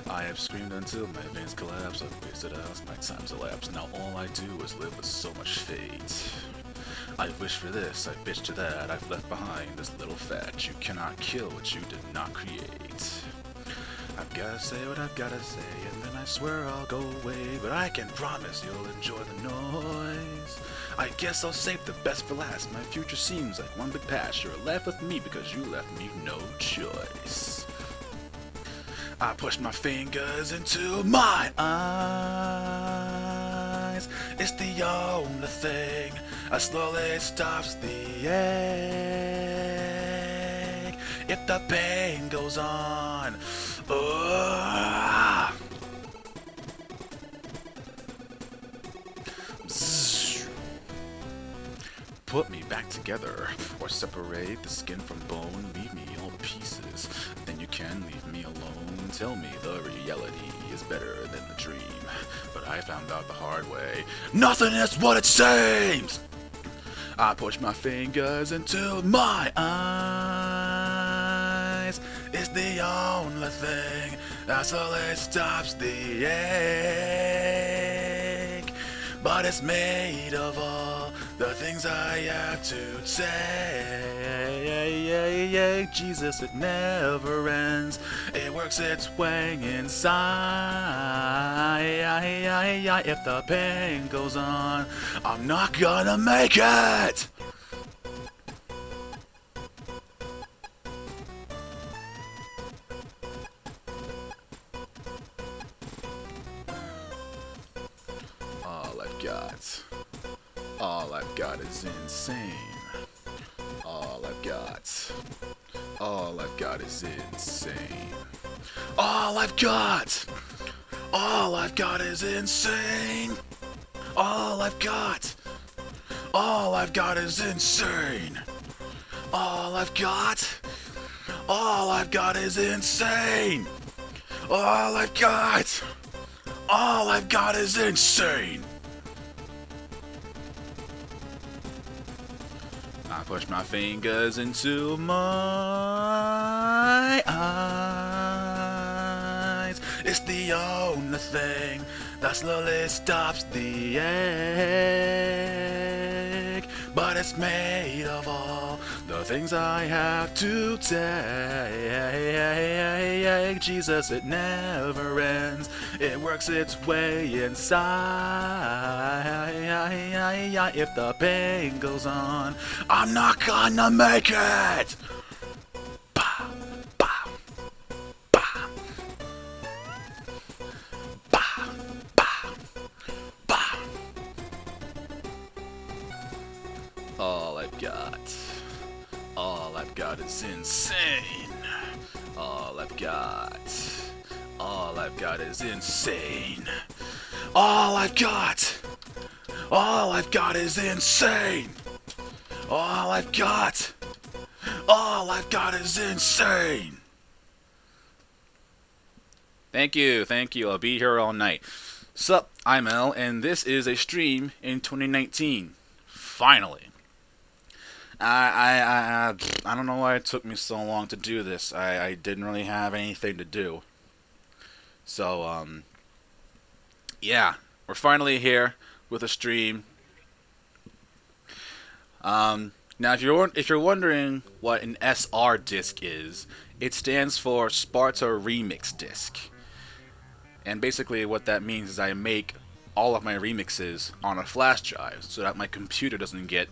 I have screamed until my veins collapse. I've wasted hours, my time's elapsed. Now all I do is live with so much fate. I wish for this, I bitch to that. I've left behind this little fat. You cannot kill what you did not create. I've gotta say what I've gotta say, and then I swear I'll go away. But I can promise you'll enjoy the noise. I guess I'll save the best for last. My future seems like one big past. You're left with me because you left me no choice. I push my fingers into my eyes. It's the only thing that slowly stops the ache. If the pain goes on, put me back together, or separate the skin from bone, leave me all the pieces. Then you can leave me alone. Tell me the reality is better than the dream. But I found out the hard way. Nothing is what it seems! I push my fingers into my eyes. It's the only thing that slowly stops the ache. But it's made of all the things I have to take. Jesus, it never ends. It works its way inside. If the pain goes on, I'm not gonna make it. All I've got is insane. All I've got is insane. All I've got is insane. All I've got is insane. All I've got is insane. All I've got is insane. I push my fingers into my eyes. It's the only thing that slowly stops the ache. But it's made of all the things I have to take. Jesus, it never ends. It works its way inside. If the pain goes on, I'm not gonna make it. Bah, bah, bah. Bah, bah, bah. All I've got is insane. All I've got is insane. All I've got is insane. All I've got is insane. Thank you. I'll be here all night. Sup, I'm El, and this is a stream in 2019. Finally. I don't know why it took me so long to do this. I didn't really have anything to do. So, yeah, we're finally here with a stream. Now, if you're wondering what an SR disc is, it stands for Sparta Remix Disc. And basically what that means is I make all of my remixes on a flash drive so that my computer doesn't get,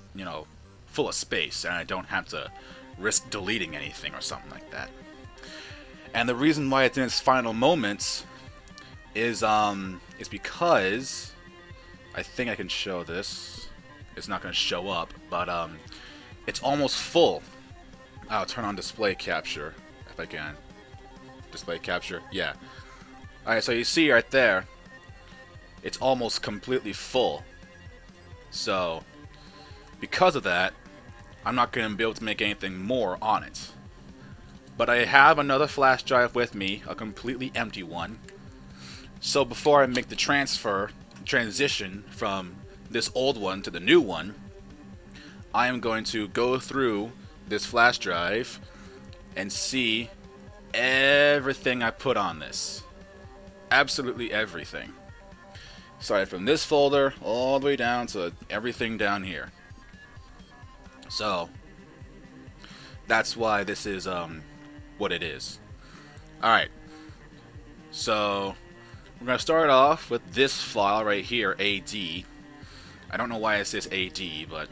full of space and I don't have to risk deleting anything or something like that. And the reason why it's in its final moments is because I think I can show this. It's not going to show up, but it's almost full. I'll turn on display capture if I can. Display capture, yeah. Alright, so you see right there, it's almost completely full. So, because of that, I'm not going to be able to make anything more on it. But I have another flash drive with me, a completely empty one. So before I make the transition from this old one to the new one, I am going to go through this flash drive and see everything I put on this. Absolutely everything. Started from this folder all the way down to everything down here. So that's why this is what it is. Alright, so we're going to start off with this file right here, AD. I don't know why it says AD, but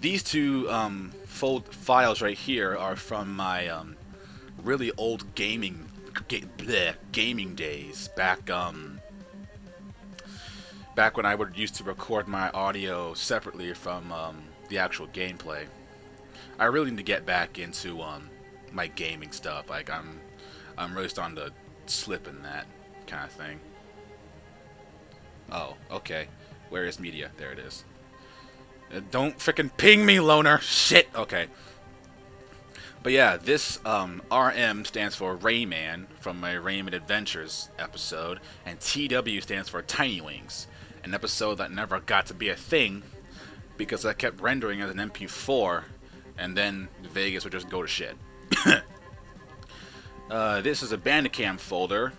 these two files right here are from my really old gaming days, back when I would used to record my audio separately from the actual gameplay. I really need to get back into my gaming stuff. Like I'm really starting to slip in that kind of thing. Oh, okay. Where is media? There it is. Don't frickin' ping me, loner. Shit. Okay. But yeah, this RM stands for Rayman from my Rayman Adventures episode, and TW stands for Tiny Wings, an episode that never got to be a thing because I kept rendering as an MP4, and then Vegas would just go to shit. This is a Bandicam folder,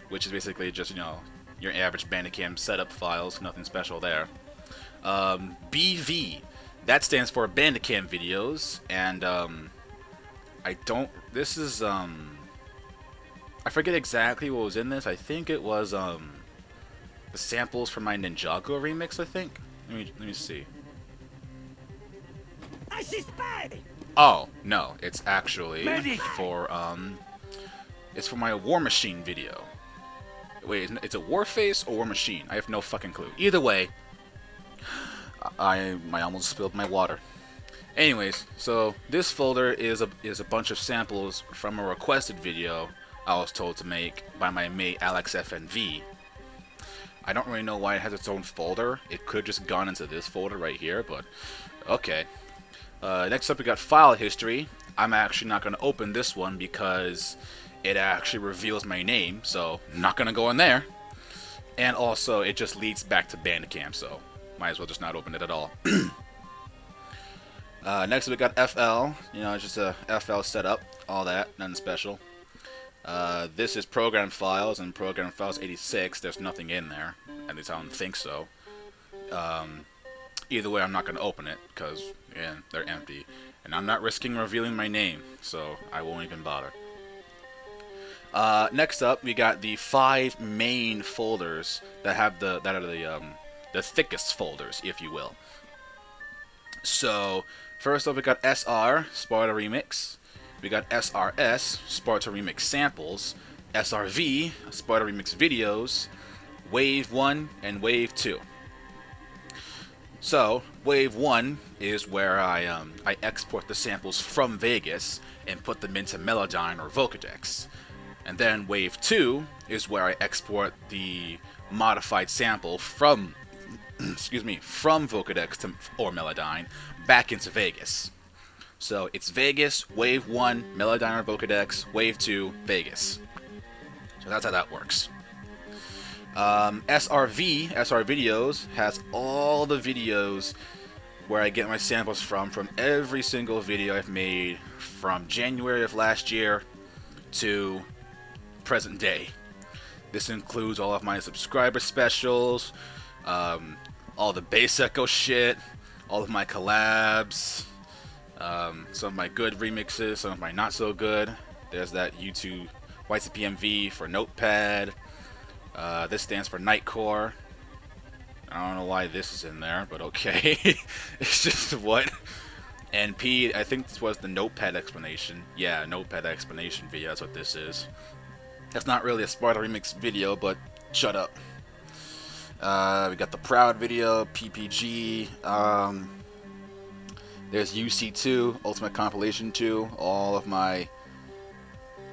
which is basically just, you know, your average Bandicam setup files, nothing special there. BV, that stands for Bandicam videos, and this is I forget exactly what was in this. I think it was the samples from my Ninjago remix, I think. Let me see. Oh, no, it's actually for it's for my War Machine video. Wait, it's a Warface or War Machine? I have no fucking clue. Either way, I almost spilled my water. Anyways, so this folder is a bunch of samples from a requested video I was told to make by my mate AlexFNV. I don't really know why it has its own folder. It could have just gone into this folder right here, but okay. Next up we got file history. I'm actually not going to open this one because it actually reveals my name, so I'm not going to go in there. And also it just leads back to Bandicam, so might as well just not open it at all. Next we got FL, you know, just a FL setup, all that, nothing special. This is program files, and program files 86, there's nothing in there, at least I don't think so. Either way, I'm not going to open it, because, again, they're empty. And I'm not risking revealing my name, so I won't even bother. Next up, we got the 5 main folders that have the thickest folders, if you will. So, first up we got SR, Sparta Remix. We got SRS, Sparta Remix Samples. SRV, Sparta Remix Videos. Wave 1 and Wave 2. So, Wave 1 is where I export the samples from Vegas and put them into Melodyne or Vocodex. And then Wave 2 is where I export the modified sample from excuse me, from Vocodex or Melodyne back into Vegas. So it's Vegas, Wave 1, Melodyne or Vocodex, Wave 2, Vegas. So that's how that works. SRV, SR Videos, has all the videos where I get my samples from every single video I've made from January of last year to present day. This includes all of my subscriber specials, all the Bass Echo shit, all of my collabs, some of my good remixes, some of my not so good. There's that YouTube YCPMV for Notepad. This stands for Nightcore. I don't know why this is in there, but okay. It's just what? And P, I think this was the Notepad explanation. Yeah, Notepad explanation video, that's what this is. That's not really a Sparta Remix video, but shut up. We got the Proud video, PPG. There's UC2, Ultimate Compilation 2. All of my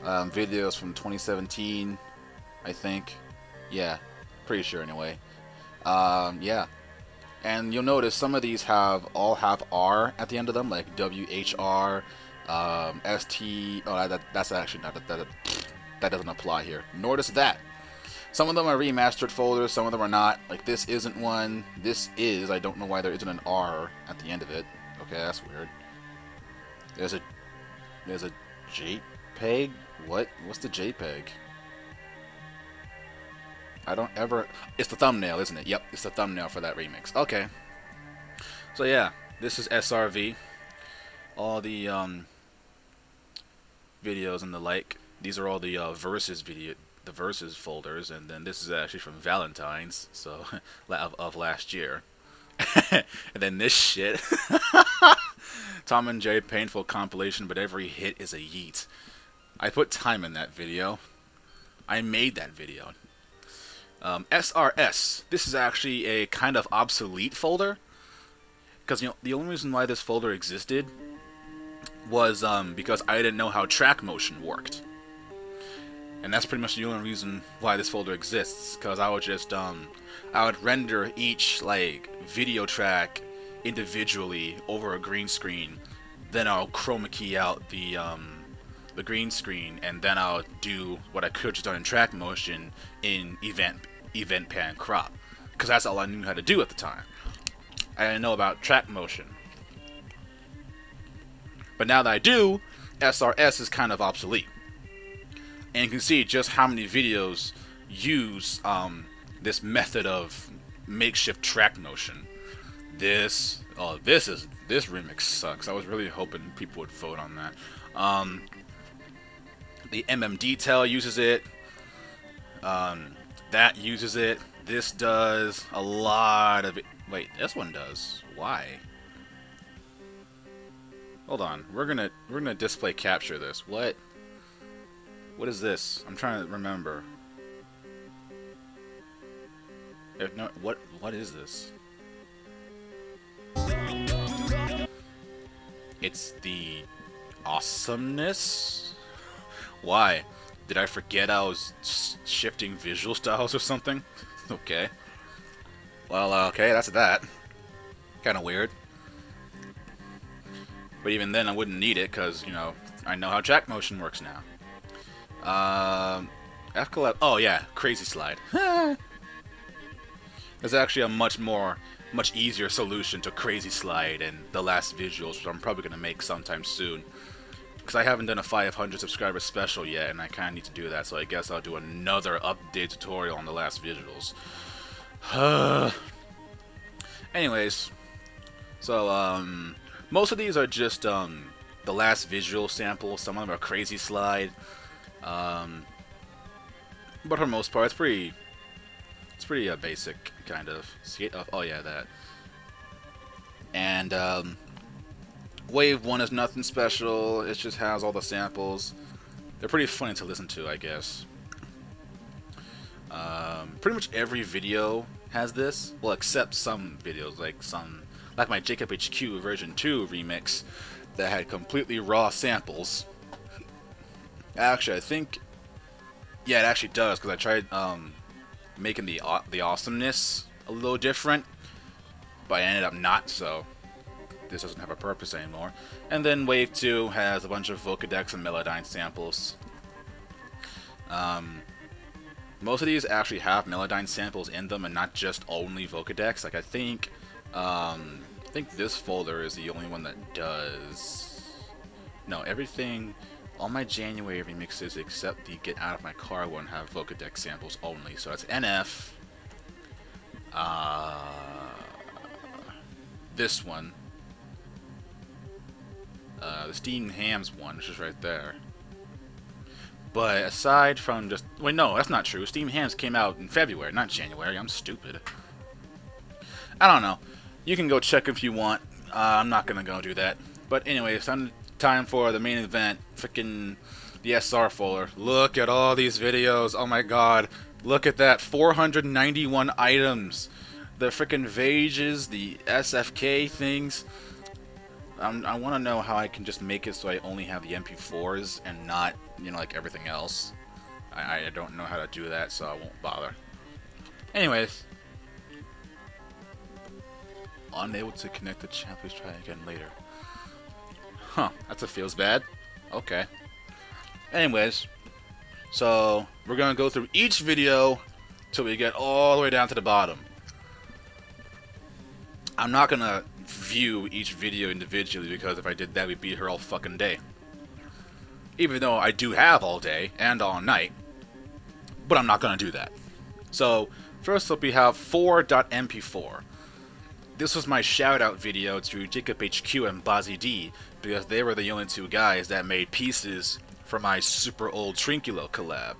videos from 2017, I think. Yeah, pretty sure anyway. Yeah. And you'll notice some of these all have R at the end of them, like WHR, ST. Oh, that's actually not that doesn't apply here. Nor does that. Some of them are remastered folders, some of them are not. Like, this isn't one. This is. I don't know why there isn't an R at the end of it. Okay, that's weird. There's a JPEG? What? What's the JPEG? I don't ever... It's the thumbnail, isn't it? Yep, it's the thumbnail for that remix. Okay. So yeah, this is SRV. All the videos and the like. These are all the Versus folders, and then this is actually from Valentine's, so of last year. And then this shit. Tom and Jerry painful compilation, but every hit is a yeet. I put time in that video. I made that video. SRS. This is actually a kind of obsolete folder, because the only reason why this folder existed was because I didn't know how track motion worked, and that's pretty much the only reason why this folder exists. Because I would just I would render each like video track individually over a green screen, then I'll chroma key out the green screen, and then I'll do what I could have just done in track motion in event pan crop, because that's all I knew how to do at the time. I didn't know about track motion. But now that I do, SRS is kind of obsolete. And you can see just how many videos use this method of makeshift track motion. This remix sucks. I was really hoping people would vote on that. The MM Detail uses it. That uses it. This does a lot of it. Wait, this one does. Why? Hold on. We're gonna display capture this. What is this? I'm trying to remember. No, what is this? It's the awesomeness? Why? Did I forget I was shifting visual styles or something? Okay. Well, okay, that's that. Kinda weird. But even then, I wouldn't need it, because, you know, I know how track motion works now. F-Collab... Oh, yeah, Crazy Slide. There's actually a much easier solution to Crazy Slide and the last visuals, which I'm probably going to make sometime soon. Because I haven't done a 500 subscriber special yet, and I kind of need to do that, so I guess I'll do another update tutorial on the last visuals. Anyways, so, most of these are just, the last visual samples. Some of them are Crazy Slide. But for the most part, it's pretty basic, kind of. Oh yeah, that. And, Wave 1 is nothing special. It just has all the samples. They're pretty funny to listen to, I guess. Pretty much every video has this. Well, except some videos, like my Jacob HQ version 2 remix that had completely raw samples. Actually, I think... Yeah, it actually does, because I tried making the awesomeness a little different, but I ended up not, so this doesn't have a purpose anymore. And then Wave 2 has a bunch of Vocodex and Melodyne samples. Most of these actually have Melodyne samples in them and not just only Vocodex. Like, I think this folder is the only one that does... No, everything... All my January remixes except the Get Out of My Car one have Vocodex samples only. So it's NF. This one. The Steamed Hams one, which is right there. But aside from just... Wait, no, that's not true. Steamed Hams came out in February, not January. I'm stupid. I don't know. You can go check if you want. I'm not going to go do that. But anyway, it's time for the main event. Frickin' the SR folder. Look at all these videos. Oh my god. Look at that. 491 items. The frickin' Vages, the SFK things. I want to know how I can just make it so I only have the MP4s and not, you know, like everything else. I don't know how to do that, so I won't bother. Anyways. Unable to connect the chat. Please try again later. Huh, that's a feels bad. Okay. Anyways, so we're gonna go through each video till we get all the way down to the bottom. I'm not gonna view each video individually because if I did that, we'd be here all fucking day. Even though I do have all day and all night, but I'm not gonna do that. So first up we have 4.mp4. This was my shout out video to Jacob HQ and Bazzy D because they were the only two guys that made pieces for my super old Trinculo collab.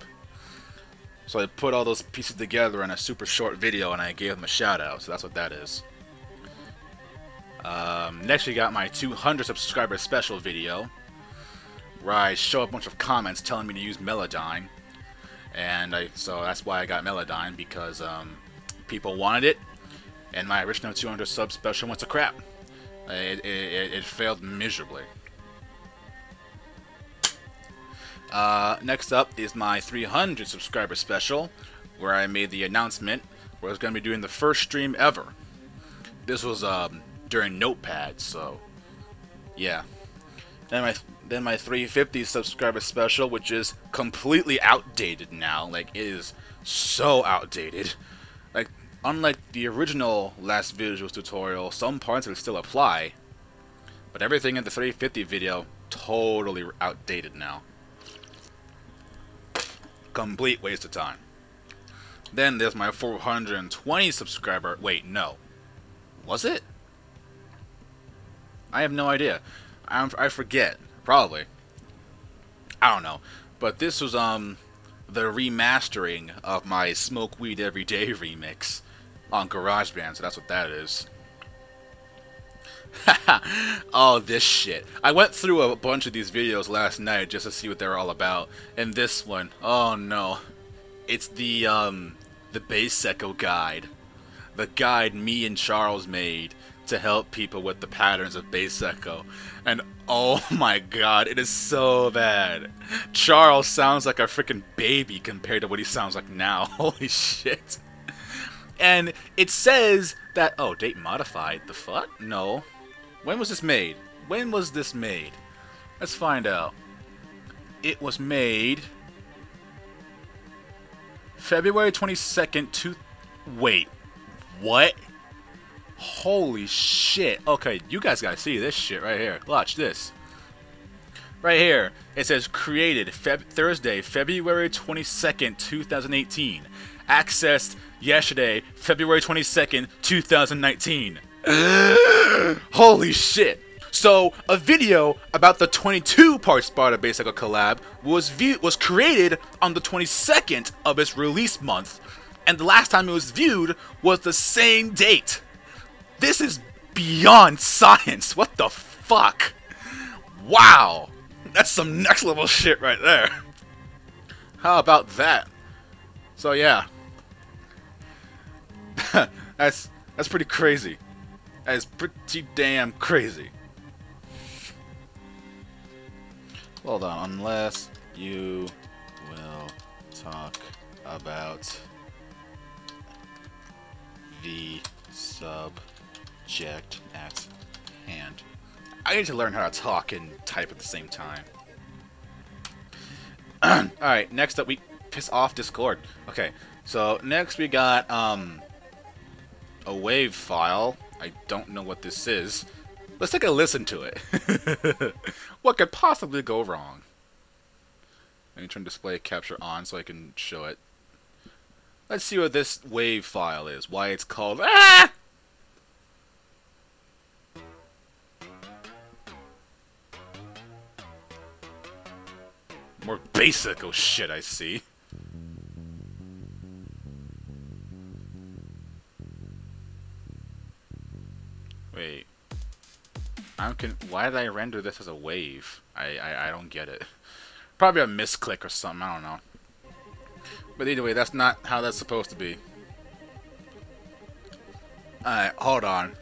So I put all those pieces together in a super short video and I gave them a shout out, so that's what that is. Next we got my 200 subscriber special video where I show a bunch of comments telling me to use Melodyne, and so that's why I got Melodyne, because people wanted it and my original 200 sub special went to crap. It failed miserably. Next up is my 300 subscriber special where I made the announcement where I was going to be doing the first stream ever. This was during Notepad, so yeah. Then my 350 subscriber special, which is completely outdated now. Like, it is so outdated. Like, unlike the original last visuals tutorial, some parts of it still apply, but everything in the 350 video totally outdated now. Complete waste of time. Then there's my 420 subscriber. Wait, no. Was it? I have no idea. I forget. Probably. I don't know. But this was the remastering of my Smoke Weed Every Day remix on GarageBand, so that's what that is. Oh, this shit. I went through a bunch of these videos last night just to see what they were all about. And this one, oh no. It's the Bass Echo guide. The guide me and Charles made to help people with the patterns of bass echo. And oh my god, it is so bad. Charles sounds like a freaking baby compared to what he sounds like now. Holy shit. And it says that, oh, date modified. The fuck? No. When was this made? When was this made? Let's find out. It was made February 22nd, wait. What? Holy shit. Okay, you guys gotta see this shit right here. Watch this. Right here, it says created Thursday, February 22nd, 2018. Accessed yesterday, February 22nd, 2019. Holy shit. So, a video about the 22-part Sparta Bass Echo collab was created on the 22nd of its release month, and the last time it was viewed was the same date. This is beyond science. What the fuck? Wow. That's some next level shit right there. How about that? So yeah. That's pretty crazy. That is pretty damn crazy. Hold on, unless you will talk about the subject at hand. I need to learn how to talk and type at the same time. Alright, next up we piss off Discord. Okay, so next we got a wave file. I don't know what this is. Let's take a listen to it. What could possibly go wrong? Let me turn display capture on so I can show it. Let's see what this wave file is. Why it's called More basic shit I see. Wait. Why did I render this as a wave? I don't get it. Probably a misclick or something, I don't know. But either way, that's not how that's supposed to be. Alright, hold on.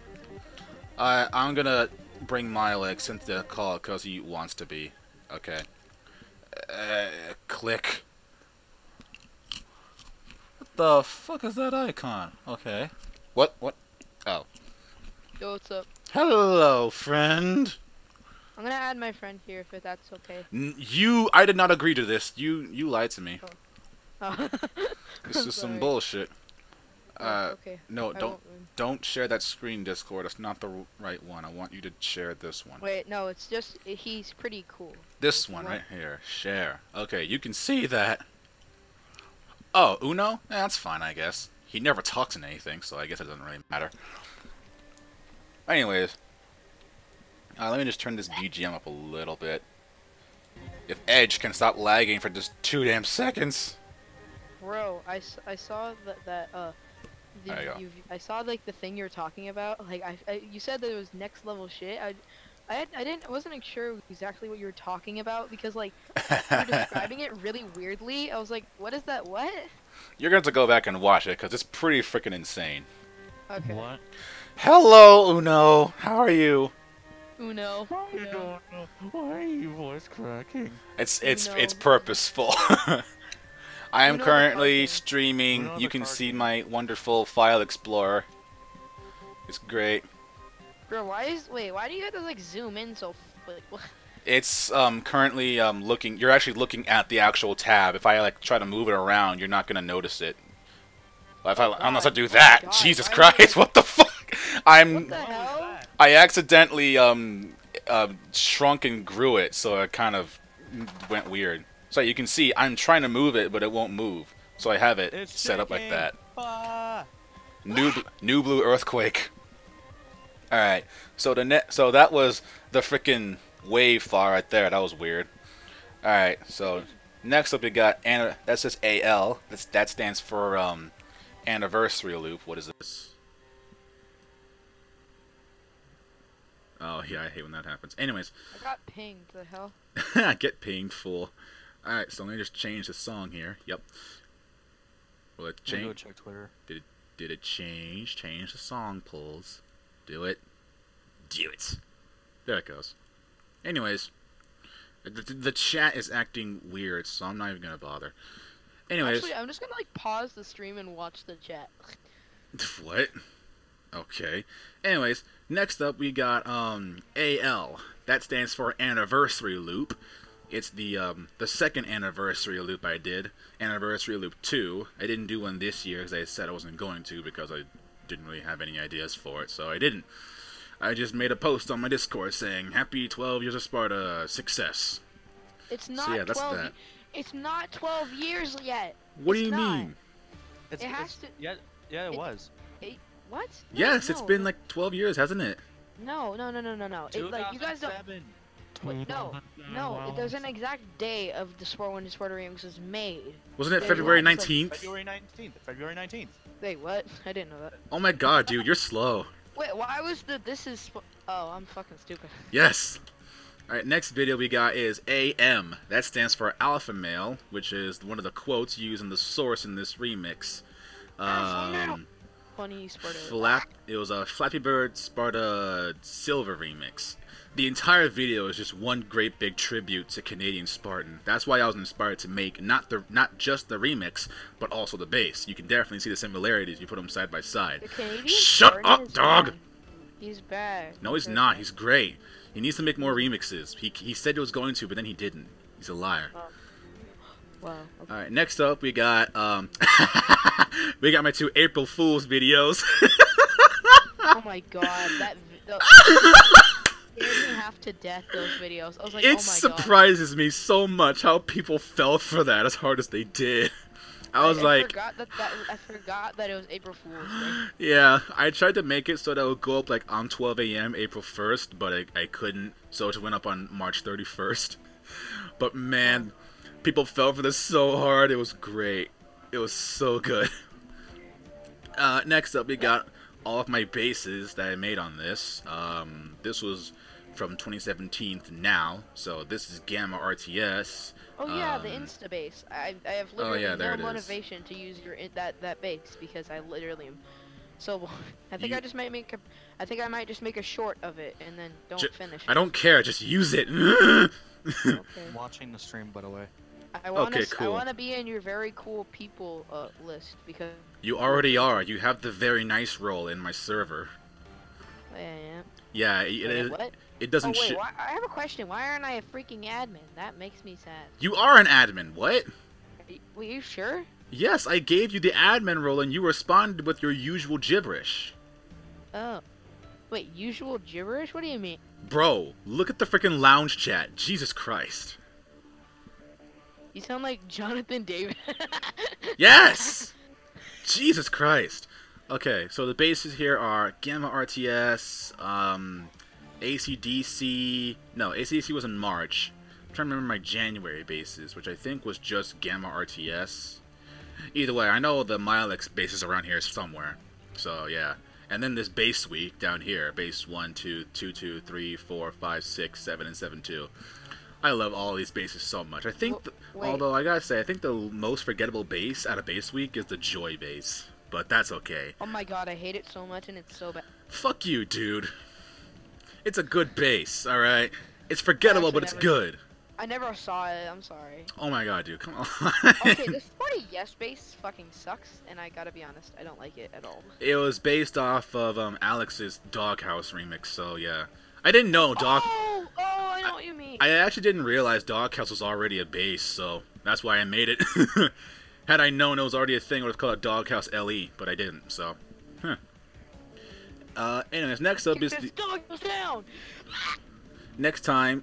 I'm gonna bring Milex into the call because he wants to be. Okay. Click. What the fuck is that icon? Okay. What? Oh. Yo, what's up? Hello, friend. I'm gonna add my friend here if that's okay. I did not agree to this. You lied to me. Oh. Oh. This I'm is some sorry. bullshit. Oh, okay. No, I don't won't win. don't share that screen, Discord. That's not the right one. I want you to share this one. Wait, no, it's just he's pretty cool. This If you one want- right here. Share. Okay, you can see that. Oh, Uno? That's fine, I guess. He never talks in anything, so I guess it doesn't really matter. Anyways, let me just turn this BGM up a little bit. If Edge can stop lagging for just 2 damn seconds. Bro, I saw There you go. I saw like the thing you're talking about. Like you said that it was next level shit. I wasn't sure exactly what you were talking about because like you were describing it really weirdly. I was like, what is that? What? You're going to have to go back and watch it, because it's pretty freaking insane. Okay. What? Hello, Uno. How are you? Uno. Uno. Why are you voice cracking? It's Uno. purposeful. I am Uno the currently cartoon. streaming. Uno You the can see cartoon. my wonderful file explorer. It's great. Bro, why do you have to like zoom in so like what? It's currently looking. You're actually looking at the actual tab. If I like try to move it around, you're not gonna notice it. But if unless I do God. that, Oh my God, Jesus why Christ, is it- what the fuck? What the hell? I accidentally shrunk and grew it, so it kind of went weird. So you can see I'm trying to move it, but it won't move. So I have it It's set up like shaking. that. Ah. New blue earthquake. All right. So so that was the freaking wave file right there. That was weird. All right. So next up we got that's just AL. That stands for anniversary loop. What is this? Oh yeah, I hate when that happens. Anyways, I got pinged. The hell? get pinged, fool. All right. So let me just change the song here. Yep. Will it Go change? check Twitter. Did it change? Change the song polls. Do it. Do it. There it goes. Anyways, the chat is acting weird, so I'm not even gonna bother. Anyways, Actually, I'm just gonna like pause the stream and watch the chat. what? Okay. Anyways, next up we got AL. That stands for anniversary loop. It's the second anniversary loop I did. Anniversary loop 2. I didn't do one this year because I said I wasn't going to because I didn't really have any ideas for it, so I didn't. I just made a post on my Discord saying, "Happy 12 years of Sparta, success." It's not yeah, that's 12. that. It's not 12 years yet. What do It's you not. mean? It's, It has to- Yeah, it it- was. What? No, Yes, it's no, been like 12 years, hasn't it? No. It, like you guys don't. 2007. Wait, no. There's an exact day of the sport when the Sparta Remix was made. Wasn't it There's February lots of- 19th? February 19th. February 19th. Wait, what? I didn't know that. Oh my god, dude, you're slow. Wait, why was the this is? Oh, I'm fucking stupid. Yes. Alright, next video we got is AM. That stands for Alpha Male, which is one of the quotes used in the source in this remix. Alpha Male. Funny Sparta. It was a Flappy Bird Sparta Silver remix. The entire video is just one great big tribute to Canadian Spartan. That's why I was inspired to make not just the remix, but also the bass. You can definitely see the similarities. You put them side by side. The Canadian Shut Spartan up, is dog! bad. He's bad. No, he's not. He's great. He needs to make more remixes. He said he was going to, but then he didn't. He's a liar. Wow. Okay. All right, next up we got we got my 2 April Fools videos. Oh my god, that scared me half to death. Those videos. I was like, It oh my god. surprises me so much how people fell for that as hard as they did. I was like, I forgot that it was April Fool's Day. yeah, I tried to make it so that it would go up like on 12 a.m. April 1st, but I couldn't, so it went up on March 31st. But man, people fell for this so hard. It was great. It was so good. Next up, we got all of my bases that I made on this. This was from 2017 to now, so this is Gamma RTS. Oh yeah, the Insta base. I have oh, literally yeah, there it no is. motivation to use that base because I literally am so. I think You- I think I might just make a short of it and then don't finish it. I don't care, just use it. Okay. I'm watching the stream, by the way. I want Okay, I cool. want to be in your very cool people list because You already are. You have the very nice role in my server. I am. Yeah, What? it Oh doesn't wait, I have a question. Why aren't I a freaking admin? That makes me sad. You are an admin. What? Were you sure? Yes, I gave you the admin role and you responded with your usual gibberish. Oh. Wait, usual gibberish? What do you mean? Bro, look at the freaking lounge chat. Jesus Christ. You sound like Jonathan David. Yes! Jesus Christ. Okay, so the bases here are Gamma RTS, ACDC. No, ACDC was in March. I'm trying to remember my January bases, which I think was just Gamma RTS. Either way, I know the Milex bases around here somewhere. So, yeah. And then this base week down here, base 1, 2, 2, 2, 3, 4, 5, 6, 7, and 7, 2. I love all these bases so much. I think, although I gotta say, I think the most forgettable base out of base week is the Joy base. But that's okay. Oh my god, I hate it so much and it's so bad. Fuck you, dude. It's a good base, alright? It's forgettable, but it's good. I never saw it, I'm sorry. Oh my god, dude, come on. Okay, this 40 Yes base fucking sucks, and I gotta be honest, I don't like it at all. It was based off of Alex's Doghouse remix, so yeah. I didn't know Oh, I know what you mean. I actually didn't realize Doghouse was already a base, so that's why I made it. Had I known it was already a thing, I would have called it Doghouse LE, but I didn't, so. Anyways, next up is the... Doghouse down! Next up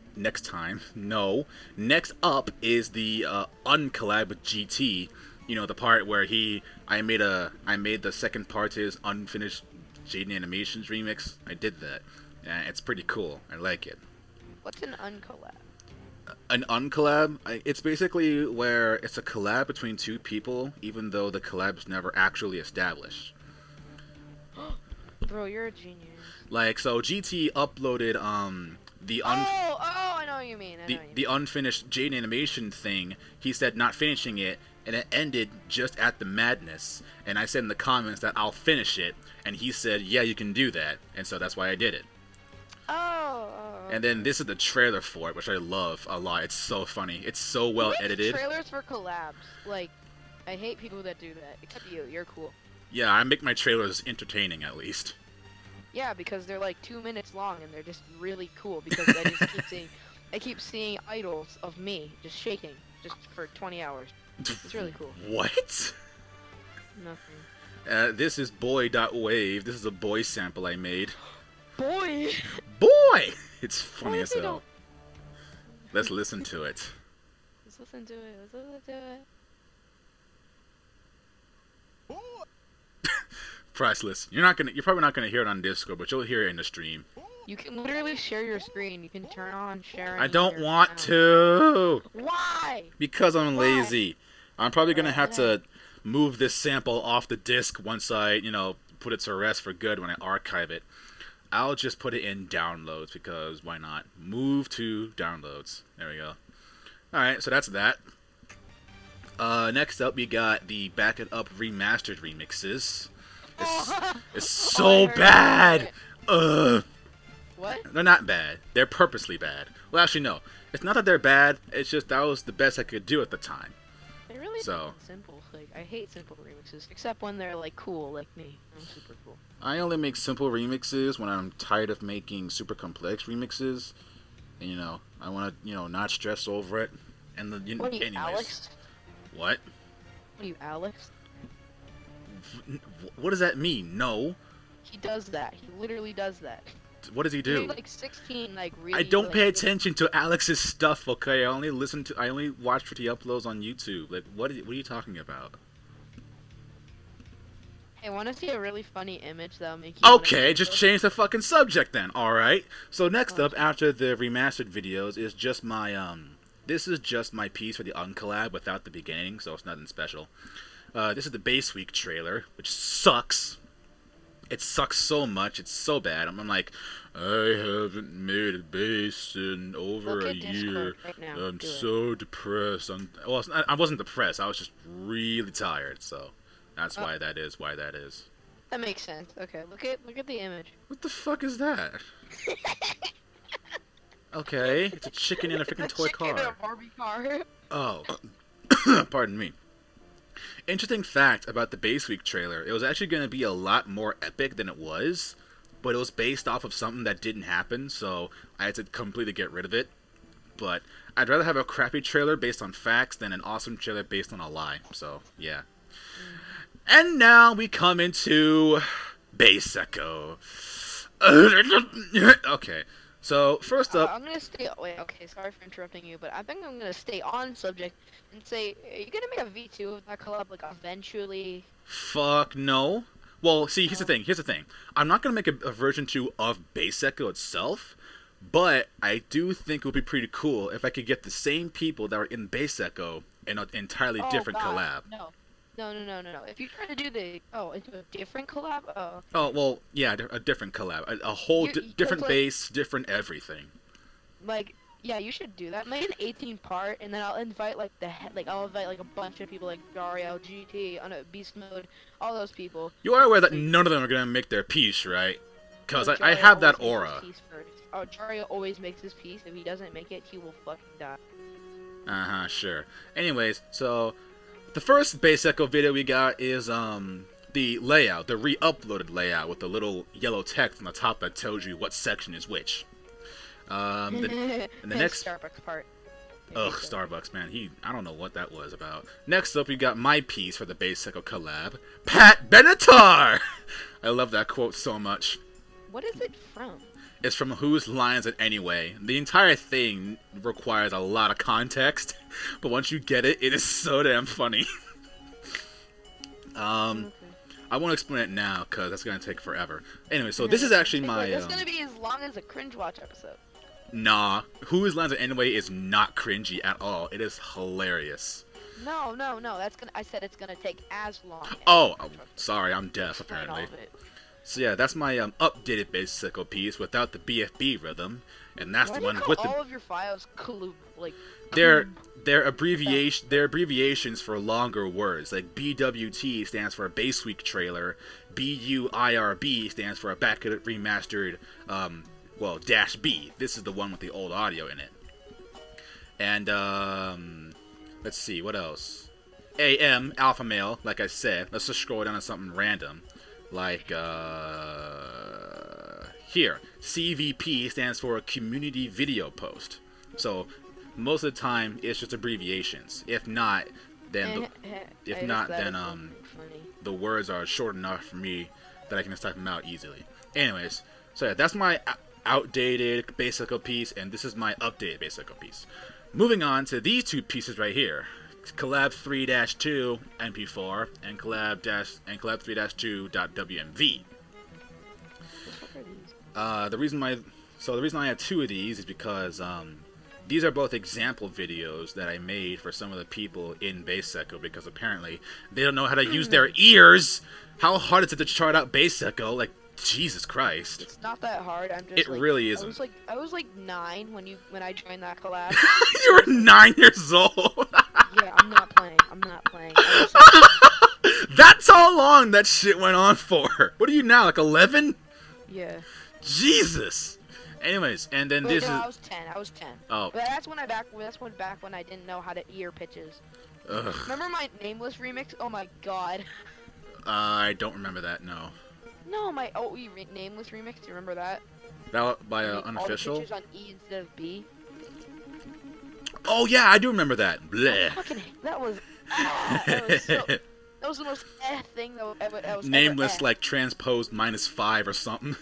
is the uncollab with GT. You know, the part where I made the second part to his unfinished Jaden Animations remix. I did that. It's pretty cool. I like it. What's an uncollab? An uncollab? It's basically where it's a collab between two people, even though the collab's never actually established. Bro, you're a genius. Like, so GT uploaded I know what you mean. the unfinished Jaden Animation thing. He said not finishing it, and it ended just at the madness. And I said in the comments that I'll finish it, and he said, yeah, you can do that. And so that's why I did it. And then this is the trailer for it, which I love a lot. It's so funny. It's so well edited. Trailers for collabs. Like, I hate people that do that. Except you. You're cool. Yeah, I make my trailers entertaining at least. Yeah, because they're like 2 minutes long and they're just really cool because I keep seeing idols of me just shaking just for 20 hours. It's really cool. What? Nothing. This is boy.wave. This is a boy sample I made. Boy! Boy! It's funny as hell. Let's listen to it. Let's listen to it. Let's listen to it. Priceless. You're probably not gonna hear it on Discord, but you'll hear it in the stream. You can literally share your screen. You can turn on sharing. I don't want to. Why? Because I'm lazy. I'm probably gonna have to move this sample off the disc once I, put it to rest for good when I archive it. I'll just put it in downloads because why not? Move to downloads. There we go. Alright, so that's that. Next up, we got the Back It Up Remastered remixes. It's so bad! What? They're not bad. They're purposely bad. Well, actually, no. It's not that they're bad. It's just that was the best I could do at the time. They're really simple. Like, I hate simple remixes, except when they're like cool, like me. I'm super cool. I only make simple remixes when I'm tired of making super complex remixes. And, I want to, not stress over it. And What are you, anyways. Alex? What? What are you, Alex? What does that mean? No. He does that. He literally does that. What does he do? He's like 16, like really. I don't pay attention to Alex's stuff, okay? I only watch what he uploads on YouTube. Like, what are you talking about? Hey, want to see a really funny image that'll make you... Okay, just change the fucking subject then. Alright. So next up, after the remastered videos, is just my, this is just my piece for the uncollab without the beginning, so it's nothing special. This is the Base Week trailer, which sucks. It sucks so much. It's so bad. I'm like, I haven't made a base in over a year. Right now. I'm so depressed. I wasn't depressed. I was just really tired. So that's why that is. That makes sense. Okay, look at the image. What the fuck is that? Okay, it's a chicken in a freaking toy car. In a Barbie car. Oh, pardon me. Interesting fact about the Base Week trailer, it was actually going to be a lot more epic than it was, but it was based off of something that didn't happen, so I had to completely get rid of it. but I'd rather have a crappy trailer based on facts than an awesome trailer based on a lie. So, yeah. And now we come into Base Echo. Okay, so first up... I'm gonna stay... Wait, okay, sorry for interrupting you, but I think I'm gonna stay on subject and say, are you gonna make a V2 of that collab, like, eventually? Fuck no. Well, see, here's the thing. I'm not gonna make a version 2 of Base Echo itself, but I do think it would be pretty cool if I could get the same people that were in Base Echo in an entirely different collab. No. If you try to do into a different collab, Oh, well, yeah, a different collab. A whole different like, base, different everything. Like, yeah, you should do that. Make an 18-part, and then I'll invite, like, I'll invite, like, a bunch of people, like, Dario, GT, on a Beast Mode, all those people. You are aware that none of them are gonna make their piece, right? Because I have that aura. Oh, Dario always makes his piece. If he doesn't make it, he will fucking die. Uh-huh, sure. Anyways, so... the first Base Echo video we got is the layout, the re-uploaded layout with the little yellow text on the top that tells you what section is which. And the next Starbucks part. Ugh, Starbucks, man. I don't know what that was about. Next up, we got my piece for the Base Echo collab, Pat Benatar. I love that quote so much. What is it from? It's from Whose Line Is It Anyway? The entire thing requires a lot of context, but once you get it, it is so damn funny. I won't explain it now, because that's going to take forever. Anyway, so this is actually my... It's going to be as long as a Cringe Watch episode. Nah, Whose Line Is It Anyway is not cringy at all. It is hilarious. No, I said it's going to take as long. Oh, sorry, I'm deaf, apparently. So yeah, that's my updated Base Echo piece without the BFB rhythm, and that's the one with the... all of your files like... They're abbreviations for longer words. Like BWT stands for a Base Week trailer. BUIRB stands for a Back Remastered, well, -B. This is the one with the old audio in it. And let's see, what else? AM, alpha male, like I said. Let's just scroll down to something random. Like, here, CVP stands for a Community Video Post. So, most of the time, it's just abbreviations. If not, then the words are short enough for me that I can just type them out easily. Anyways, so yeah, that's my outdated Base Echo piece, and this is my updated Base Echo piece. Moving on to these two pieces right here. Collab 3-2 MP4 and Collab 3-2.wmv. The reason I have two of these is because these are both example videos that I made for some of the people in Base Echo, because apparently they don't know how to use their ears. How hard is it to chart out Base Echo? Like, Jesus Christ. It's not that hard. It really isn't. I was like 9 when I joined that collab. You were 9 years old. Yeah, I'm not playing. That's how long that shit went on for. What are you now, like 11? Yeah. Jesus. Anyways, and then this is... I was 10. Oh. But that's back when I didn't know how to ear pitches. Ugh. Remember my Nameless remix? Oh my god. I don't remember that, no. No, my OE Nameless remix. Do you remember that? That by Unofficial? All the pitches on E instead of B. Oh yeah, I do remember that. Bleh. That was the most thing that was Nameless, ever like transposed -5 or something.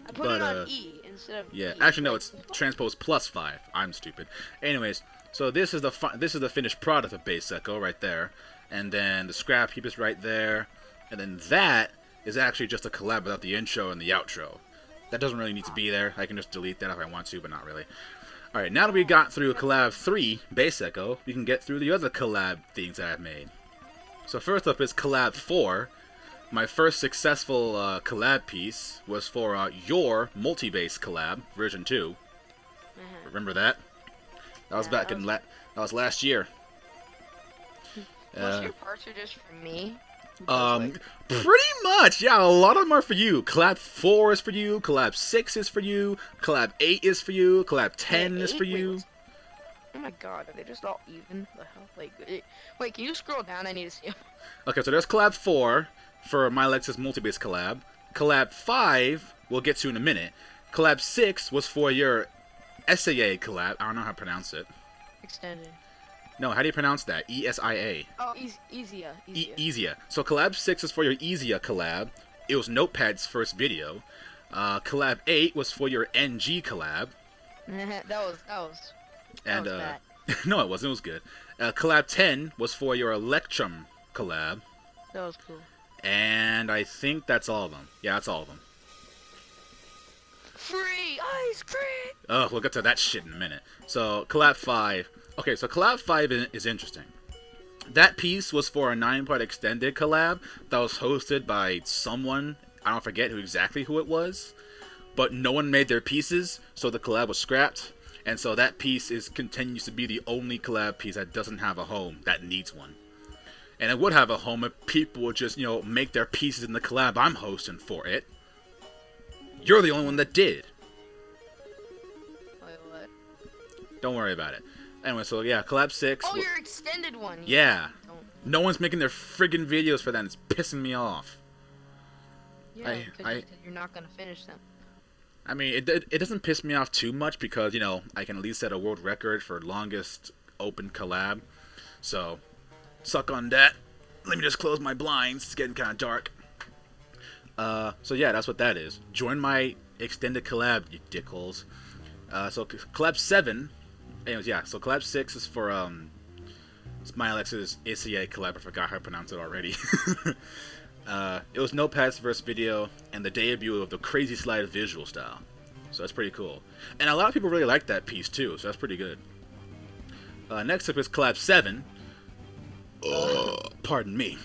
I put it on E instead of yeah, E. actually no, it's transposed +5. I'm stupid. Anyways, so this is the finished product of Base Echo right there, and then the scrap heap is right there, and then that is actually just a collab without the intro and the outro. That doesn't really need to be there. I can just delete that if I want to, but not really. Alright, now that we got through collab 3, Base Echo, we can get through the other collab things that I've made. So first up is collab 4. My first successful collab piece was for your multi-base collab, version 2. Remember that? That was back in that was last year. Most of your parts are just for me. Pretty much, yeah, a lot of them are for you. Collab 4 is for you, Collab 6 is for you, Collab 8 is for you, Collab 10 is for you. Oh my god, are they just all even? The hell? Like, wait, can you scroll down? I need to see them. Okay, so there's Collab 4 for my Lexus Multibase collab. Collab 5 we'll get to in a minute. Collab 6 was for your SAA collab. I don't know how to pronounce it. Extended. No, how do you pronounce that? ESIA. Oh, Easia. Easia. So collab 6 is for your Easia collab. It was Notepad's first video. Collab 8 was for your NG collab. that was And bad. no, it wasn't. It was good. Collab 10 was for your Electrum collab. That was cool. And I think that's all of them. Yeah, that's all of them. Free ice cream. Oh, we'll get to that shit in a minute. So, collab 5. Okay, so collab 5 is interesting. That piece was for a 9-part extended collab that was hosted by someone. I don't forget exactly who it was. But no one made their pieces, so the collab was scrapped. And so that piece continues to be the only collab piece that doesn't have a home, that needs one. And it would have a home if people would just, make their pieces in the collab I'm hosting for it. You're the only one that did. Wait, what? Don't worry about it. Anyway, so yeah, collab 6. Oh, your extended one. Yeah. Don't. No one's making their friggin' videos for that, and it's pissing me off. Yeah, because you're not gonna finish them. I mean, it doesn't piss me off too much because, I can at least set a world record for longest open collab. So, suck on that. Let me just close my blinds. It's getting kind of dark. So yeah, that's what that is. Join my extended collab, you dickholes. So collab 7, anyways, yeah. So collab 6 is for Smilex's ACA collab. I forgot how to pronounce it already. It was Notepad's first video and the debut of the Crazy Slide visual style. So that's pretty cool. And a lot of people really like that piece too, so that's pretty good. Next up is collab 7. Pardon me.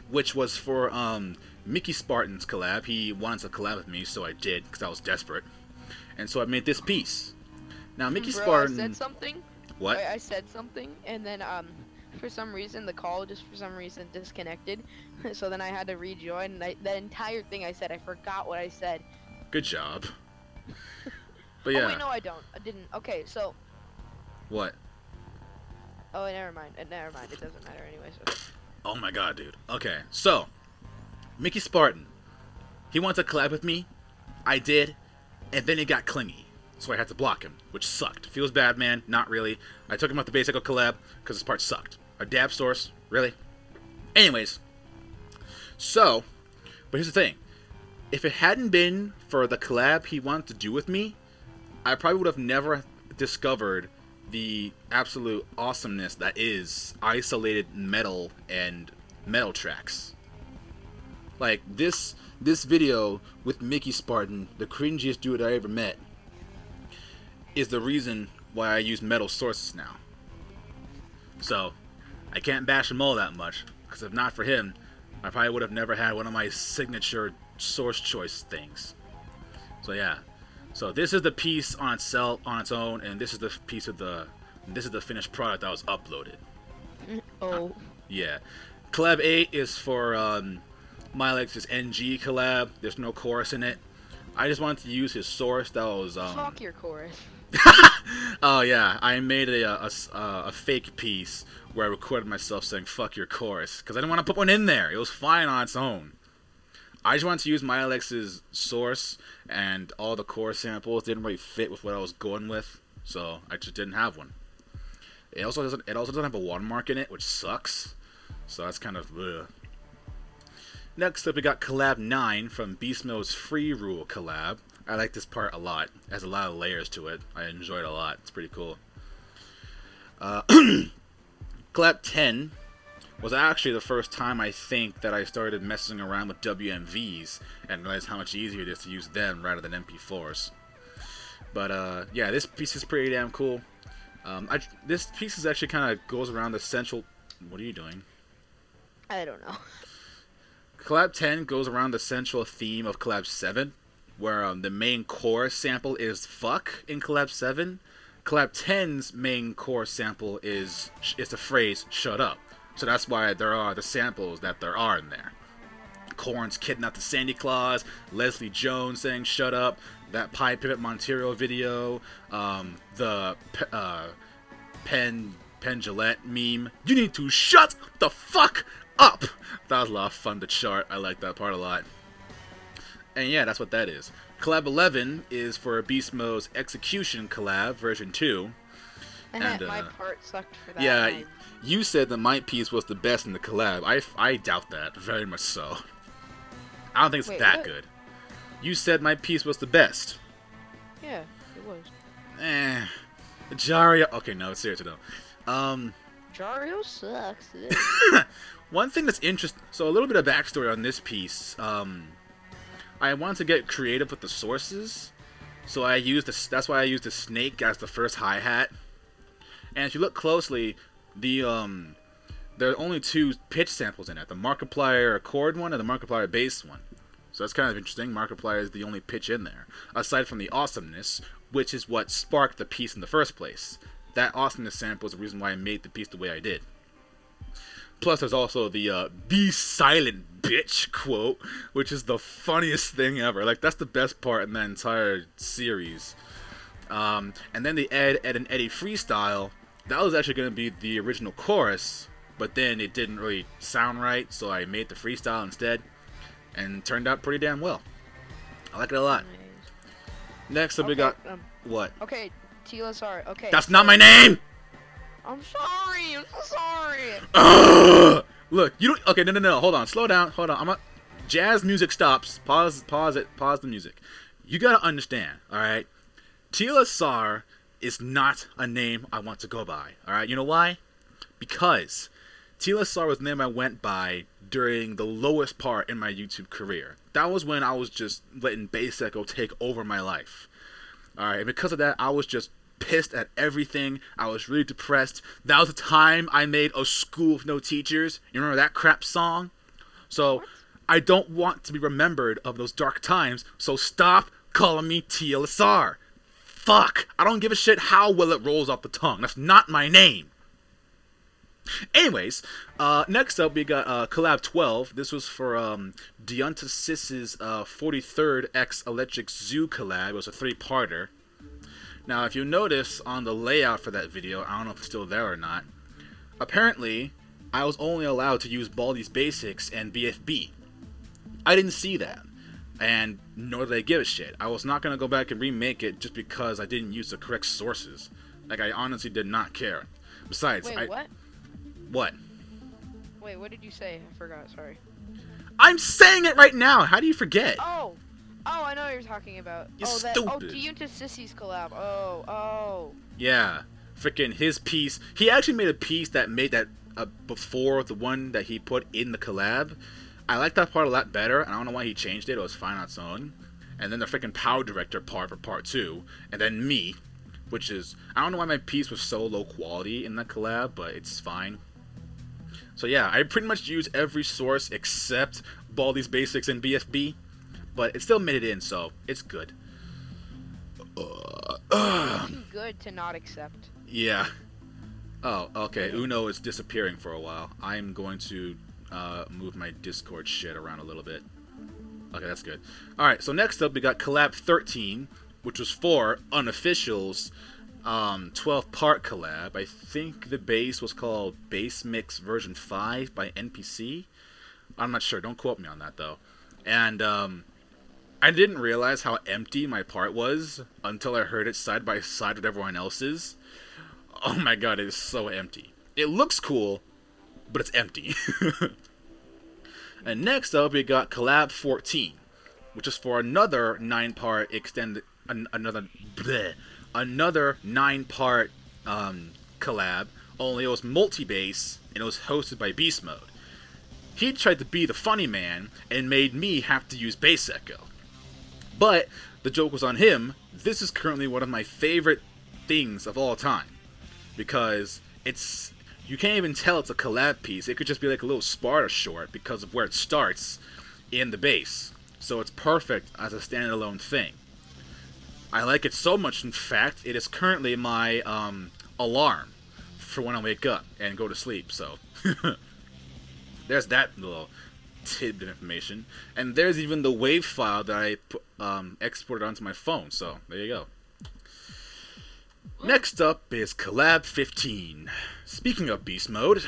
Which was for Mickey Spartan's collab. He wanted to collab with me, so I did, because I was desperate. And so I made this piece. Now, Mickey Spartan... I said something. What? I said something, and then, for some reason, the call just for some reason disconnected. So then I had to rejoin, and the entire thing I said, I forgot what I said. Good job. But yeah. Oh, wait, no, I don't. I didn't. Okay, so... What? Oh, never mind. Never mind. It doesn't matter anyway. So. Oh my god, dude. Okay, so... Mickey Spartan. He wanted to collab with me. I did. And then he got clingy. So I had to block him, which sucked. Feels bad, man. Not really. I took him out the basic collab because his part sucked. A dab source? Really? Anyways. So, but here's the thing. If it hadn't been for the collab he wanted to do with me, I probably would have never discovered the absolute awesomeness that is isolated metal and metal tracks. Like, this video with Mickey Spartan, the cringiest dude I ever met, is the reason why I use metal sources now. So, I can't bash him all that much, because if not for him, I probably would have never had one of my signature source choice things. So yeah. So this is the piece on itself, on its own, and this is the piece of this is the finished product that was uploaded. Oh. Yeah. Collab 8 is for Milex's NG collab. There's no chorus in it. I just wanted to use his source that was Fuck your chorus. Oh yeah, I made a fake piece where I recorded myself saying "fuck your chorus" because I didn't want to put one in there. It was fine on its own. I just wanted to use Milex's source, and all the chorus samples didn't really fit with what I was going with, so I just didn't have one. It also doesn't have a watermark in it, which sucks. So that's kind of ugh. Next up, we got collab 9 from Beast Mode's Free Rule collab. I like this part a lot. It has a lot of layers to it. I enjoy it a lot. It's pretty cool. Collab 10 was actually the first time I think that I started messing around with WMVs and realized how much easier it is to use them rather than MP4s. But yeah, this piece is pretty damn cool. This piece is actually kind of goes around the central... What are you doing? I don't know. Collab 10 goes around the central theme of Collab 7, where the main chorus sample is fuck in Collab 7. Collab 10's main chorus sample is the phrase shut up. So that's why there are the samples that there are in there. Korn's Kidnap the Sandy Claus, Leslie Jones saying shut up, that Pi Pivot Montero video, the Penn Gillette meme. You need to shut the fuck up! That was a lot of fun to chart. I like that part a lot. And yeah, that's what that is. Collab 11 is for Beast Mode's Execution collab, version 2. And my part sucked for that. Yeah, one. you said that my piece was the best in the collab. I doubt that, very much so. I don't think it's Wait, that what? good. You said my piece was the best. Yeah, it was. Jario... Okay, no, seriously though. Jario sucks. One thing that's interesting... So, a little bit of backstory on this piece. I wanted to get creative with the sources. So, that's why I used the snake as the first hi-hat. And if you look closely, there are only 2 pitch samples in it. The Markiplier chord one and the Markiplier bass one. So that's kind of interesting. Markiplier is the only pitch in there. Aside from the awesomeness, which is what sparked the piece in the first place. That awesomeness sample is the reason why I made the piece the way I did. Plus, there's also the "Be silent, bitch" quote, which is the funniest thing ever. Like, that's the best part in that entire series. And then the Ed and Eddie freestyle. That was actually going to be the original chorus, but then it didn't really sound right, so I made the freestyle instead, and it turned out pretty damn well. I like it a lot. Next up, we got... What? Okay, TLSR. Okay. That's not my name! I'm sorry. I'm so sorry. Ugh! Look, you don't... Okay, no. Hold on. Slow down. Hold on. Jazz music stops. Pause it. Pause the music. You gotta understand, alright? TLSR is not a name I want to go by. Alright, you know why? Because TLSR was the name I went by during the lowest part in my YouTube career. That was when I was just letting Bass Echo take over my life. Alright, and because of that, I was just pissed at everything. I was really depressed. That was the time I made A School with No Teachers. You remember that crap song? So, I don't want to be remembered of those dark times, so stop calling me TLSR. Fuck! I don't give a shit how well it rolls off the tongue. That's not my name. Anyways, next up we got Collab 12. This was for Deonta Sis's 43rd X Electric Zoo collab. It was a 3-parter. Now, if you notice on the layout for that video, I don't know if it's still there or not, apparently, I was only allowed to use Baldi's Basics and BFB. I didn't see that, and nor did I give a shit. I was not going to go back and remake it just because I didn't use the correct sources. Like, I honestly did not care. Besides, Wait, what? What? Wait, what did you say? I forgot, sorry. I'm saying it right now! How do you forget? Oh, I know what you're talking about. You're Oh, stupid. Deonta Sissy's collab. Oh. Yeah. Freaking his piece. He actually made a piece that made that before the one that he put in the collab. I like that part a lot better. I don't know why he changed it. It was fine on its own. And then the freaking Power Director part for part 2. And then me, which is... I don't know why my piece was so low quality in that collab, but it's fine. So yeah, I pretty much use every source except Baldi's Basics and BFB. But it still made it in, so it's good. Too good to not accept. Yeah. Oh, okay. Uno is disappearing for a while. I'm going to move my Discord shit around a little bit. Okay, that's good. Alright, so next up we got Collab 13, which was for Unofficial's 12-part collab. I think the bass was called Bass Mix version 5 by NPC. I'm not sure. Don't quote me on that, though. And I didn't realize how empty my part was until I heard it side by side with everyone else's. Oh my god, it is so empty. It looks cool, but it's empty. And next up, we got Collab 14, which is for another 9-part extended, another 9-part collab. Only it was multi-bass and it was hosted by Beast Mode. He tried to be the funny man and made me have to use Bass Echo. But the joke was on him. This is currently one of my favorite things of all time, because it's... You can't even tell it's a collab piece. It could just be like a little Sparta short because of where it starts in the bass. So it's perfect as a standalone thing. I like it so much, in fact, it is currently my alarm for when I wake up and go to sleep. So there's that little tidbit of information. And there's even the WAV file that I exported onto my phone. So there you go. Next up is Collab 15. Speaking of Beast Mode,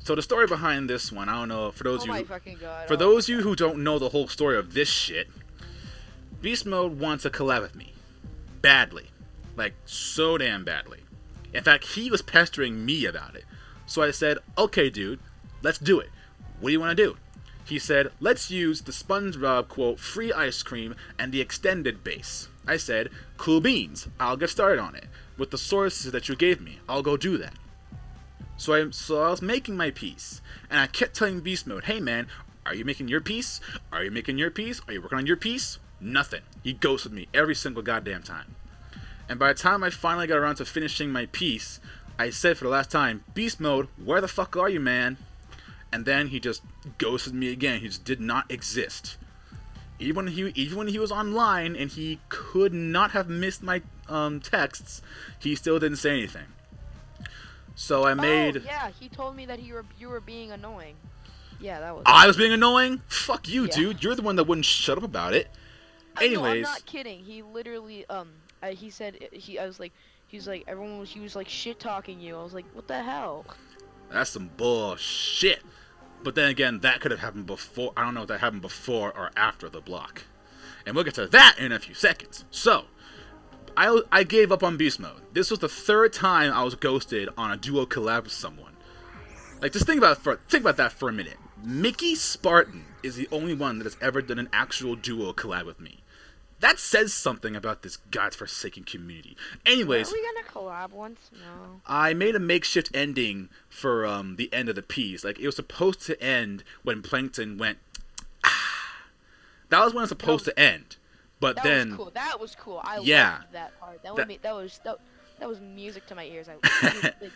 So the story behind this one, I don't know, for those Oh you my fucking god. for oh those my you god. who don't know the whole story of this shit, Beast Mode wants to collab with me. Badly. Like, so damn badly. In fact, he was pestering me about it. So I said, okay, dude, let's do it. What do you want to do? He said, let's use the SpongeBob quote, free ice cream, and the extended base. I said, cool beans. I'll get started on it. With the sources that you gave me, I'll go do that. So I was making my piece, and I kept telling Beast Mode, hey man, are you making your piece? Are you making your piece? Are you working on your piece? Nothing. He ghosted me every single goddamn time. And by the time I finally got around to finishing my piece, I said for the last time, Beast Mode, where the fuck are you, man? And then he just ghosted me again. He just did not exist. Even when he was online and he could not have missed my texts, he still didn't say anything. So I made... Oh, yeah, he told me that you were being annoying. Yeah, that was... I was being annoying? Fuck you, Yeah. dude. You're the one that wouldn't shut up about it. Anyways... No, I'm not kidding. He literally, he said, he was like, he was like shit-talking you. I was like, what the hell? That's some bullshit. But then again, that could have happened before. I don't know if that happened before or after the block. And we'll get to that in a few seconds. So, I gave up on Beast Mode. This was the third time I was ghosted on a duo collab with someone. Like, just think about that for a minute. Mickey Spartan is the only one that has ever done an actual duo collab with me. That says something about this godforsaken community. Anyways, Are we gonna collab once? No. I made a makeshift ending for the end of the piece. Like, it was supposed to end when Plankton went, ah. That was when it was supposed to end. But That then... was cool. That was cool. I Yeah. loved that part. That was music to my ears. Like,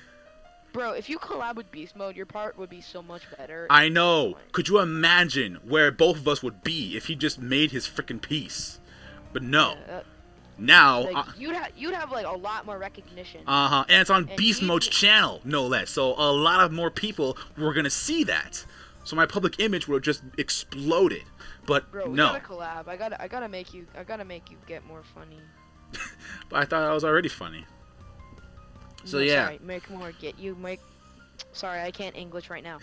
bro, if you collab with Beast Mode, your part would be so much better. I know. Could you imagine where both of us would be if he just made his freaking piece? But no. Now... Like, you'd have like a lot more recognition. and it's on And Beast he- Mode's channel, no less. So a lot of more people were gonna see that. So my public image would have just exploded. But Bro, we no. gotta collab. I gotta make you get more funny. But I thought I was already funny. So yeah. Sorry, make more. Get you, make. Sorry, I can't English right now.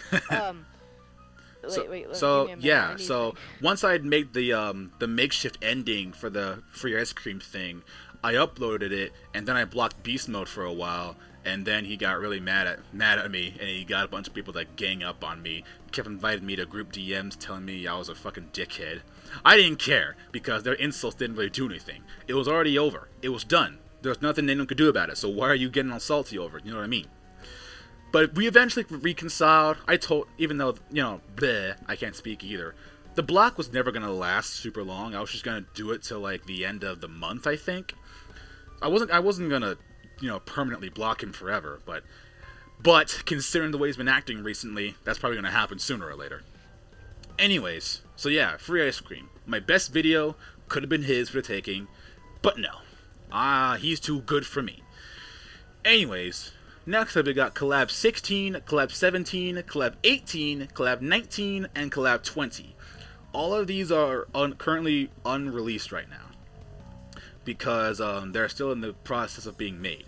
Wait, So give me a minute, I yeah, need to so think. once I'd made the makeshift ending for the free ice cream thing, I uploaded it and then I blocked Beast Mode for a while, and then he got really mad at me, and he got a bunch of people that gang up on me, kept inviting me to group DMs telling me I was a fucking dickhead. I didn't care because their insults didn't really do anything. It was already over. It was done. There's nothing anyone could do about it. So why are you getting all salty over it? You know what I mean? But we eventually reconciled. I told, even though, you know, bleh, I can't speak either. The block was never going to last super long. I was just going to do it till, like, the end of the month, I think. I wasn't going to, you know, permanently block him forever. But considering the way he's been acting recently, that's probably going to happen sooner or later. Anyways, so yeah, free ice cream. My best video could have been his for the taking. But no. He's too good for me. Anyways... Next up, we got Collab 16, Collab 17, Collab 18, Collab 19, and Collab 20. All of these are currently unreleased right now because they're still in the process of being made.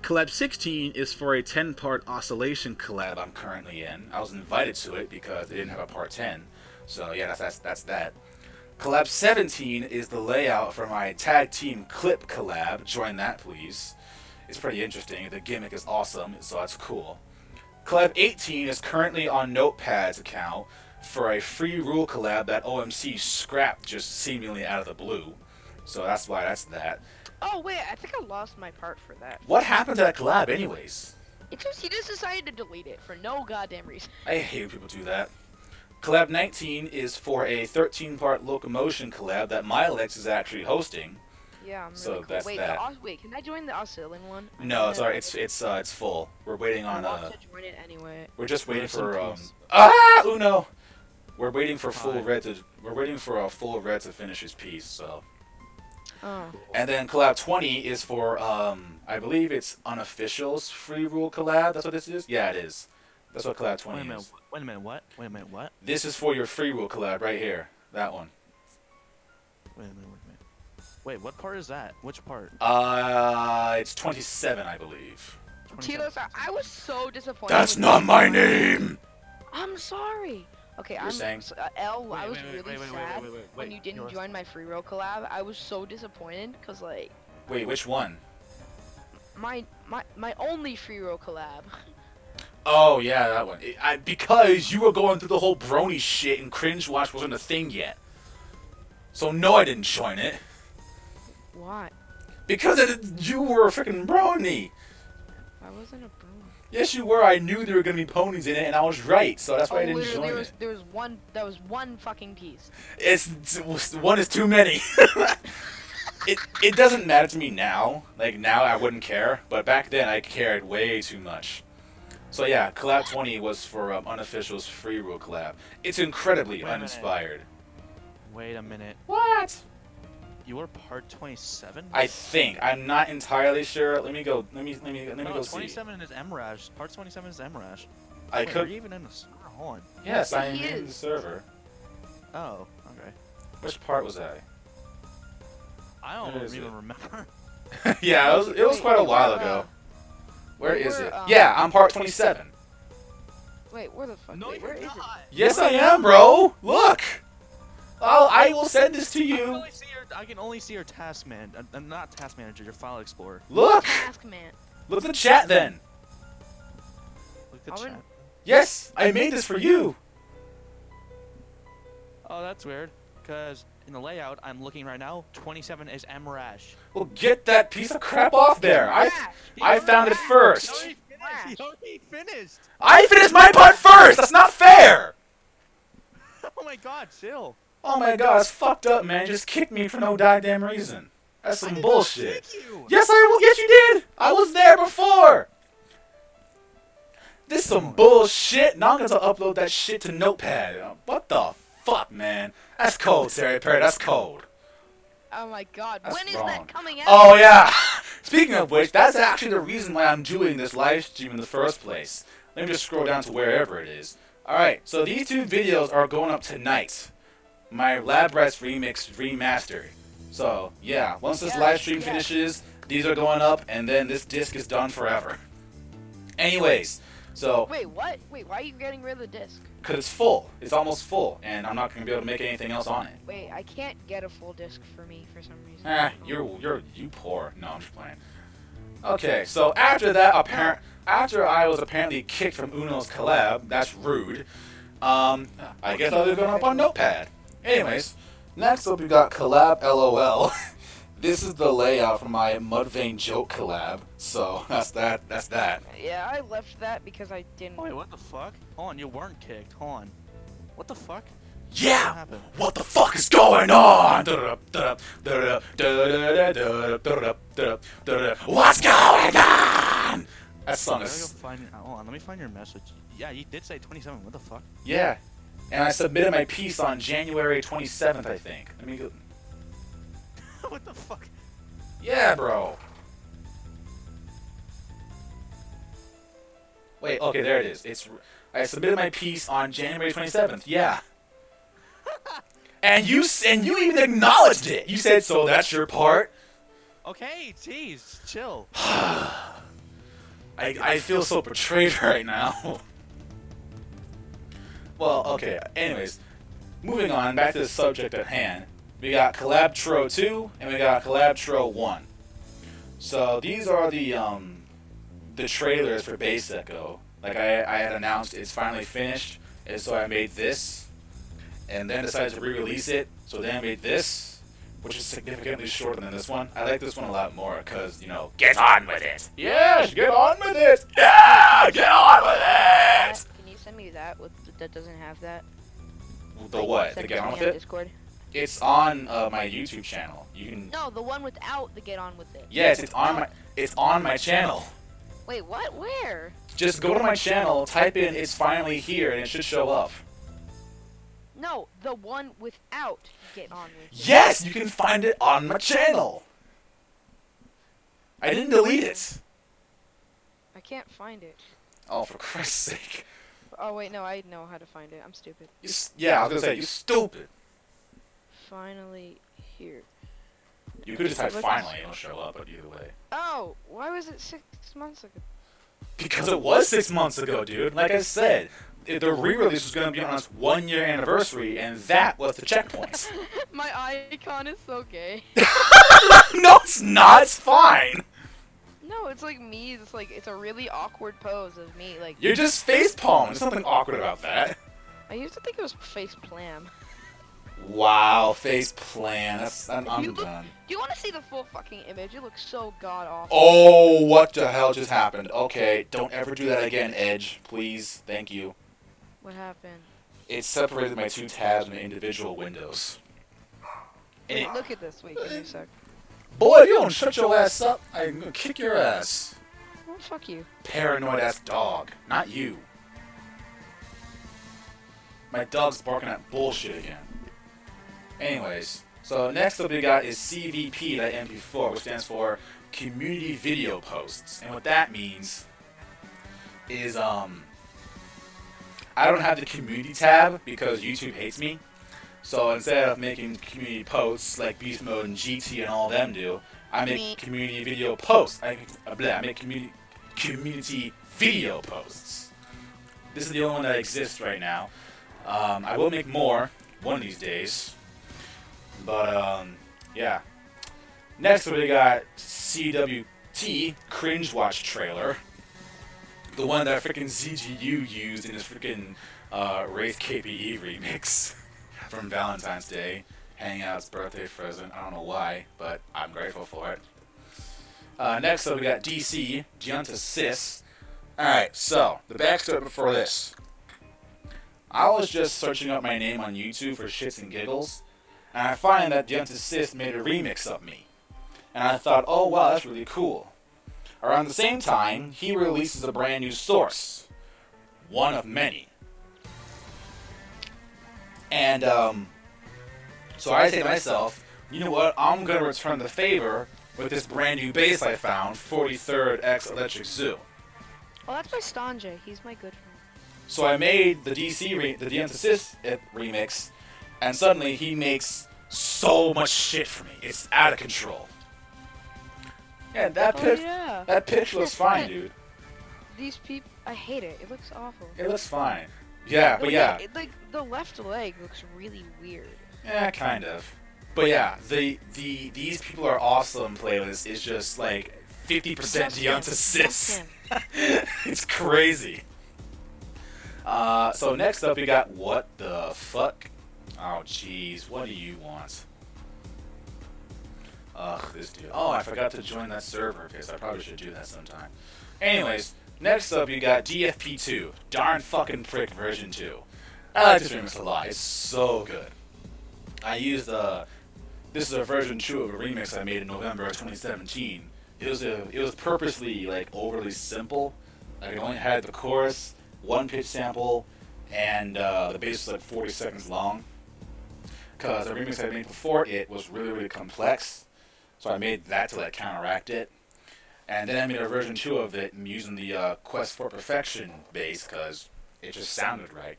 Collab 16 is for a 10-part oscillation collab I'm currently in. I was invited to it because they didn't have a part 10. So yeah, that's that. Collab 17 is the layout for my tag team clip collab. Join that, please. It's pretty interesting. The gimmick is awesome, so that's cool. Collab 18 is currently on Notepad's account for a free rule collab that OMC scrapped just seemingly out of the blue. So that's why that's that. Oh wait, I think I lost my part for that. What happened to that collab anyways? He just decided to delete it for no goddamn reason. I hate when people do that. Collab 19 is for a 13-part locomotion collab that Milex is actually hosting. Yeah, I'm So really cool. that's Wait, that. wait, can I join the Oscillin one? No, it's alright. It's full. We're waiting I on want to join it anyway. We're just waiting Rest in for peace. Uno. We're waiting for full Hi. red to. We're waiting for a full red to finish his piece. So, Oh. and then collab 20 is for I believe it's Unofficial's free rule collab. That's what this is. Yeah, it is. That's what collab 20 Wait a minute. is. Wait a minute. What? Wait a minute. What? This is for your free rule collab right here. That one. Wait a minute. Wait, what part is that? Which part? It's 27, I believe. 27. Tilos, I was so disappointed. That's with not you. my name. I'm sorry. Okay, You're I'm saying? L. Wait, I was wait, really wait, wait, sad wait, wait, when wait. you didn't Yours. join my free roll collab. I was so disappointed because like Wait, which one? my only free roll collab. Oh yeah, that one. Because you were going through the whole brony shit and cringe watch wasn't a thing yet. So no, I didn't join it. Why? Because you were a freaking brony. I wasn't a bro. Yes, you were. I knew there were gonna be ponies in it, and I was right. So that's why I didn't literally, join it. there was one. That was one fucking piece. One is too many. It doesn't matter to me now. Like now, I wouldn't care, but back then I cared way too much. So yeah, collab 20 was for Unofficial's free rule collab. It's incredibly Wait a minute. uninspired. Wait a minute. What? You were part 27? I think I'm not entirely sure. Let me go. Let me No, go see. 27 is MRASH. Part 27 is MRASH. I Wait, Are could. you even in the server? Hold on. Yes, I am He in the is. server. Oh, okay. Which part was I? I Where don't is even it? remember. Yeah, it was Wait, quite a you while were, ago. Where you is were, it? um, Yeah, I'm part 27. Wait, where the fuck? Wait, where is it? Yes, I am, bro. Look. I will send this to I can you. only see your, I can only see your task man. Not task manager, your file explorer. Look. Task man. Look at the chat then. Look at I the wouldn't- chat. Yes, I made this for you. Oh, that's weird. Because in the layout I'm looking right now, 27 is MRASH. Well, get that piece of crap off there. I found it first. He already finished. I finished my part first. That's not fair. Oh my god, chill. Oh my god, it's fucked up, man. Just kicked me for no goddamn reason. That's I some did not bullshit. kick you. Yes, yes, you did. I was there before. This some bullshit. Now I'm gonna upload that shit to Notepad. What the fuck, man? That's cold, Terry Perry. That's cold. Oh my god. That's When is wrong. that coming out? Oh yeah. Speaking of which, that's actually the reason why I'm doing this live stream in the first place. Let me just scroll down to wherever it is. Alright, so these two videos are going up tonight. My Lab Rats Remix Remastered. So, yeah, once this Yes, live stream yes. finishes, these are going up, and then this disc is done forever. Anyways, so, Wait, what? Wait, why are you getting rid of the disc? because it's full. It's almost full, and I'm not going to be able to make anything else on it. Wait, I can't get a full disc for me for some reason. Ah, you poor. No, I'm just playing. Okay, so after that, after I was apparently kicked from Uno's collab, that's rude. I guess I'll be going up on Notepad. Anyways, next up we got collab LOL. This is the layout for my Mudvayne joke collab. So that's that. That's that. Yeah, I left that because I didn't. Wait, what the fuck? Hold on, you weren't kicked. Hold on. What the fuck? What Yeah. happened? What the fuck is going on? What's going on? That song I gotta go is find. Hold on, let me find your message. Yeah, you did say 27. What the fuck? yeah. And I submitted my piece on January 27th, I think. Let me go. What the fuck? Yeah, bro. Wait, okay, there it is. I submitted my piece on January 27th. Yeah. And you even acknowledged it. You said, "So that's your part." Okay, jeez, chill. I feel so betrayed right now. Well, okay. Anyways, moving on back to the subject at hand. We got Collab Tro 2 and we got Collab Tro 1. So these are the trailers for Base Echo. Like I had announced, it's finally finished, and so I made this, and then decided to re-release it. So then I made this, which is significantly shorter than this one. I like this one a lot more because, you know, get on with it. Yes, get on with it. Yeah, get on with it. Can you send me that that doesn't have that? The what? Send The get it to on me with it? Discord. It's on my YouTube channel. You can. No, the one without the get on with it. Yes, it's on my channel. Wait, what? Where? Just go to my channel, type in "it's finally here," and it should show up. No, the one without get on with it. Yes, you can find it on my channel. I didn't delete it. I can't find it. Oh, for Christ's sake. Oh wait, no, I know how to find it. I'm stupid. Yeah, I was gonna say, you stupid. Finally here. You could just type "finally," it'll show up, but either way. Oh, why was it 6 months ago? Because it was 6 months ago, dude. Like I said, the re-release was going to be on its 1-year anniversary, and that was the checkpoints. My icon is so gay. No, it's not. It's fine. No, it's like me. It's like it's a really awkward pose of me. Like You're just face palm. There's nothing awkward about that. I used to think it was face plam. Wow, face plan. I'm You look- done. Do you want to see the full fucking image? It looks so god awful. Oh, what the hell just happened? Okay, don't ever do that again, Edge. Please. Thank you. What happened? It separated my 2 tabs into individual windows. And Wait, it, look at this. Wait, give me a sec. boy, if you don't shut your ass up, I'm gonna kick your ass. Well, fuck you. Paranoid ass dog. Not you. My dog's barking at bullshit again. Anyways, so next up we got is CVP.mp4, which stands for Community Video Posts. And what that means is, I don't have the community tab because YouTube hates me. So instead of making community posts like Beast Mode and GT and all them do, I make community video posts. I make community video posts. This is the only one that exists right now. I will make more one of these days. But, yeah. Next we got CWT Cringe Watch trailer. The one that freaking ZGU used in his freaking Wraith KPE remix from Valentine's Day. Hangout's birthday present. I don't know why, but I'm grateful for it. Next up we got DC, Giunta Sis. Alright, so, the backstory before this. I was just searching up my name on YouTube for shits and giggles, and I find that Giunta Sis made a remix of me. And I thought, oh wow, that's really cool. Around the same time, he releases a brand new source. One of many. And, so I say to myself, you know what, I'm gonna return the favor with this brand new bass I found, 43rd X Electric Zoo. Oh, that's by Stanjay. He's my good friend. So I made the the Giunta Sis remix, and suddenly he makes so much shit for me. It's out of control. Yeah, that pitch looks fine, dude. These people, I hate it. It looks awful. It looks fine. Yeah, but yeah. Like the left leg looks really weird. Yeah, kind of. But yeah, these people are awesome playlist is just like 50% Giunta Sis. It's crazy. So next up we got what the fuck? Oh jeez, what do you want? Ugh, this dude. Oh, I forgot to join that server. Okay, so I probably should do that sometime. Anyways, next up you got DFP2. Darn fucking prick version 2. I like this remix a lot. It's so good. I used this is a version 2 of a remix I made in November of 2017. It was purposely like overly simple. Like it only had the chorus, one pitch sample, and the bass was like 40 seconds long. Cause the remix I made before it was really complex, so I made that to like counteract it. And then I made a version 2 of it using the Quest for Perfection bass, cause it just sounded right.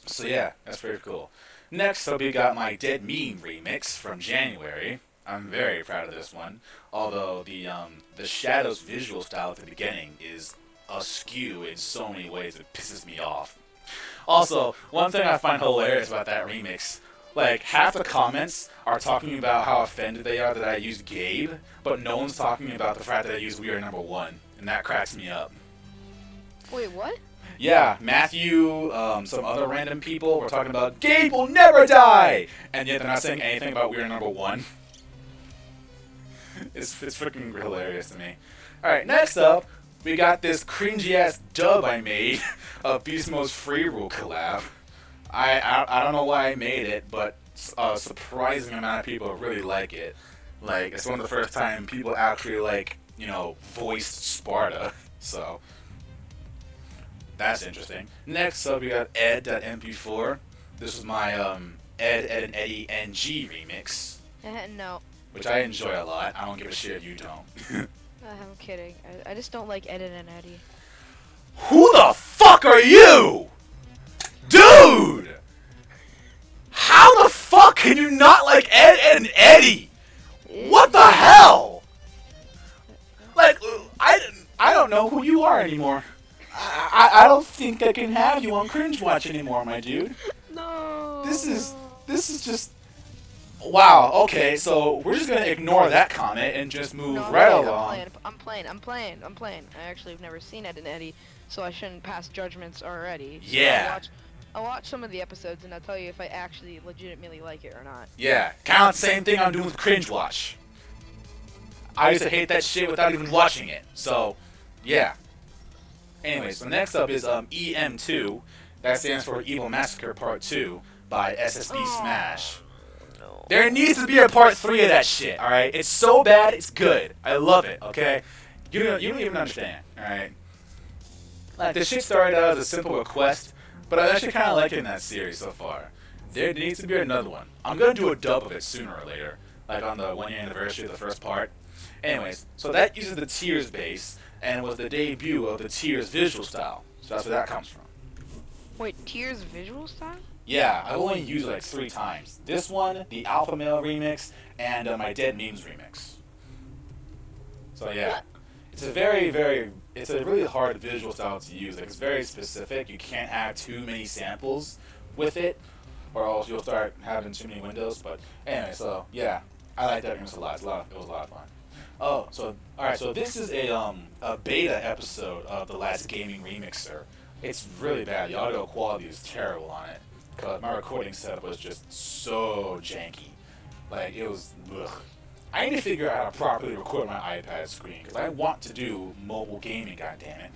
So yeah, that's pretty cool. Next up we got my Dead Mean remix from January. I'm very proud of this one. Although the Shadows visual style at the beginning is askew in so many ways it pisses me off. Also, one thing I find hilarious about that remix, like half the comments are talking about how offended they are that I used Gabe, but no one's talking about the fact that I used We Are Number One, and that cracks me up. Wait, what? Yeah, Matthew, some other random people were talking about Gabe will never die, and yet they're not saying anything about We Are Number One. It's freaking hilarious to me. Alright, next up, we got this cringy-ass dub I made of Beast Mode's Free Rule collab. I don't know why I made it, but a surprising amount of people really like it. Like, it's one of the first time people actually, like, you know, voiced Sparta, so that's interesting. Next up, we got Ed.mp4. This is my Ed and Eddie NG remix, No. which I enjoy a lot. I don't give a shit if you don't. I'm kidding. I just don't like Ed and Eddie. Who the fuck are you? Dude! How the fuck can you not like Ed and Eddie? What the hell? Like, I don't know who you are anymore. I don't think I can have you on Cringe Watch anymore, my dude. No. This is just wow. Okay, so we're just gonna ignore that comment and just move No, right I'm along. I'm playing. I actually have never seen Ed and Eddie, so I shouldn't pass judgments already. So Yeah. I'll watch some of the episodes and I'll tell you if I actually legitimately like it or not. Yeah, kind of the same thing I'm doing with Cringe Watch. I used to hate that shit without even watching it. So, yeah. Anyway, so next up is EM2. That stands for Evil Massacre Part 2 by SSB Smash. No. There needs to be a Part 3 of that shit, alright? It's so bad, it's good. I love it, okay? You don't even understand, alright? Like, this shit started out as a simple request, but I'm actually kind of liking that series so far. There needs to be another one. I'm going to do a dub of it sooner or later, like on the 1 year anniversary of the first part. Anyways, so that uses the Tears base, and was the debut of the Tears visual style. So that's where that comes from. Wait, Tears visual style? Yeah, I've only used it like 3 times. This one, the Alpha Male remix, and my Dead Memes remix. So yeah, it's a it's a really hard visual style to use. Like, it's very specific. You can't add too many samples with it, or else you'll start having too many windows. But anyway, so yeah, I like that remix a lot. It was a lot of fun. Oh, so alright, so this is a beta episode of the Last Gaming Remixer. It's really bad. The audio quality is terrible on it, because my recording setup was just so janky. Like, it was, ugh. I need to figure out how to properly record my iPad screen, because I want to do mobile gaming, goddammit.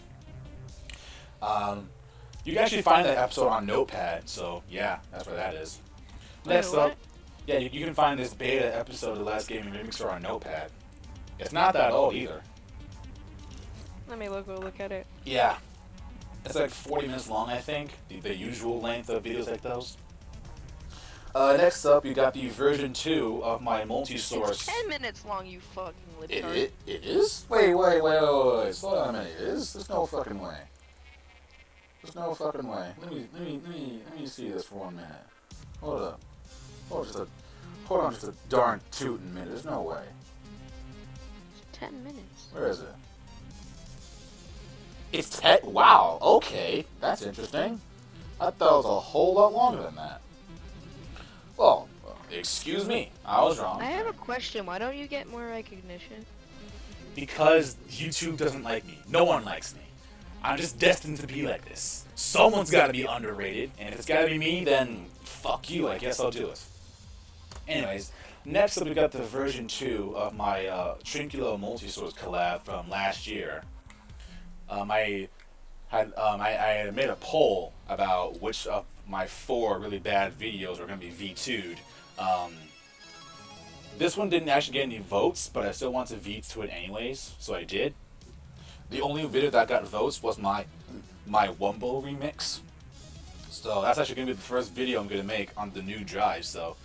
You can actually find that episode on Notepad, so yeah, that's where that is. Next up, yeah, you can find this beta episode of the Last Gaming Remixer on Notepad. It's not that old either. Let me go look at it. Yeah. It's like 40 minutes long, I think. The usual length of videos like those. Next up, you got the version 2 of my multi-source. It's 10 minutes long, you fucking libtard. It is? Wait. Slow down a minute. It is? There's no fucking way. There's no fucking way. Let me see this for 1 minute. Hold up. Hold on just a darn tootin' minute. There's no way. 10 minutes. Where is it? It's 10. Wow. Okay, that's interesting. I thought it was a whole lot longer than that. Well, excuse me. I was wrong. I have a question. Why don't you get more recognition? Because YouTube doesn't like me. No one likes me. I'm just destined to be like this. Someone's got to be underrated, and if it's got to be me, then fuck you. I guess I'll do it. Anyways, next up we got the version 2 of my Trinculo Multisource collab from last year. I had made a poll about which of my 4 really bad videos were going to be V2'd. This one didn't actually get any votes, but I still wanted to V2 it anyways, so I did. The only video that got votes was my Wumbo remix. So that's actually going to be the first video I'm going to make on the new drive, so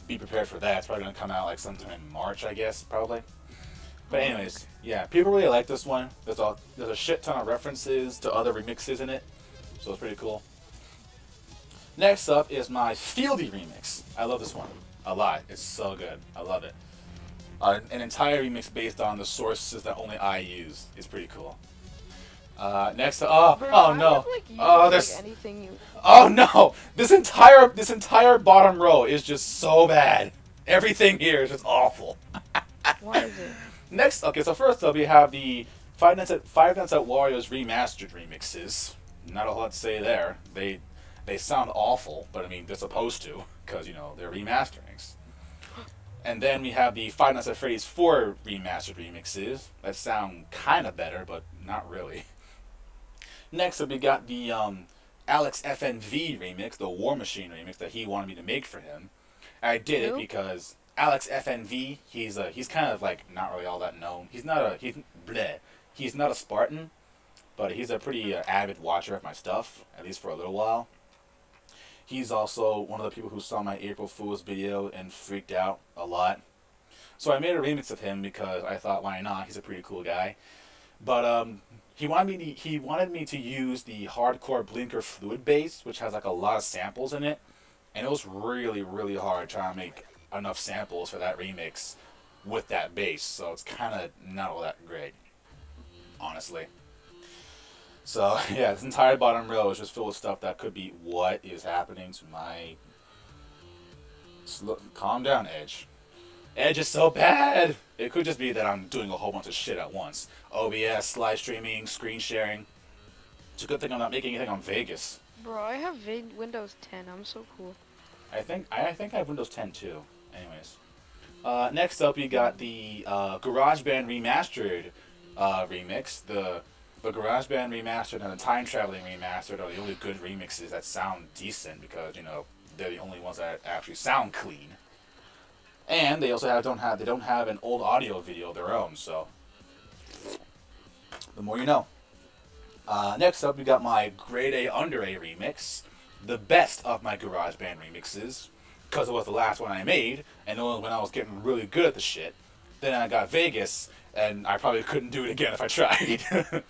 be prepared for that. It's probably going to come out like sometime in March, I guess, probably. But anyways, yeah, people really like this one. There's a shit ton of references to other remixes in it, so it's pretty cool. Next up is my Fieldy remix. I love this one a lot. It's so good. I love it. An entire remix based on the sources that only I use. It's pretty cool. Next up, oh no, oh no, this entire bottom row is just so bad. Everything here is just awful. Why is it? Next, okay, so first up we have the Five Nights at Wario's remastered remixes. Not a lot to say there. They sound awful, but I mean they're supposed to, because you know they're remasterings. And then we have the Five Nights at Freddy's 4 remastered remixes that sound kind of better, but not really. Next up we got the Alex FNV remix, the War Machine remix that he wanted me to make for him. I did it because Alex FNV, he's kind of like not really all that known. He's not a Spartan, but he's a pretty avid watcher of my stuff, at least for a little while. He's also one of the people who saw my April Fool's video and freaked out a lot. So I made a remix of him because I thought, why not? He's a pretty cool guy. But he wanted me to use the Hardcore Blinker Fluid bass, which has like a lot of samples in it, and it was really, really hard trying to make enough samples for that remix with that bass. So it's kind of not all that great, honestly. So yeah, this entire bottom row is just filled with stuff that could be what is happening to my. Calm down, Edge. Edge is so bad. It could just be that I'm doing a whole bunch of shit at once. OBS, live streaming, screen sharing. It's a good thing I'm not making anything on Vegas. Bro, I have Windows 10. I'm so cool. I think I have Windows 10 too. Anyways, next up we got the GarageBand Remastered remix. The GarageBand Remastered and the Time Traveling Remastered are the only good remixes that sound decent because, you know, they're the only ones that actually sound clean. And they also don't have an old audio video of their own, so the more you know. Next up, we got my Grade A Under A remix, the best of my GarageBand remixes, because it was the last one I made, and it was when I was getting really good at the shit. Then I got Vegas, and I probably couldn't do it again if I tried.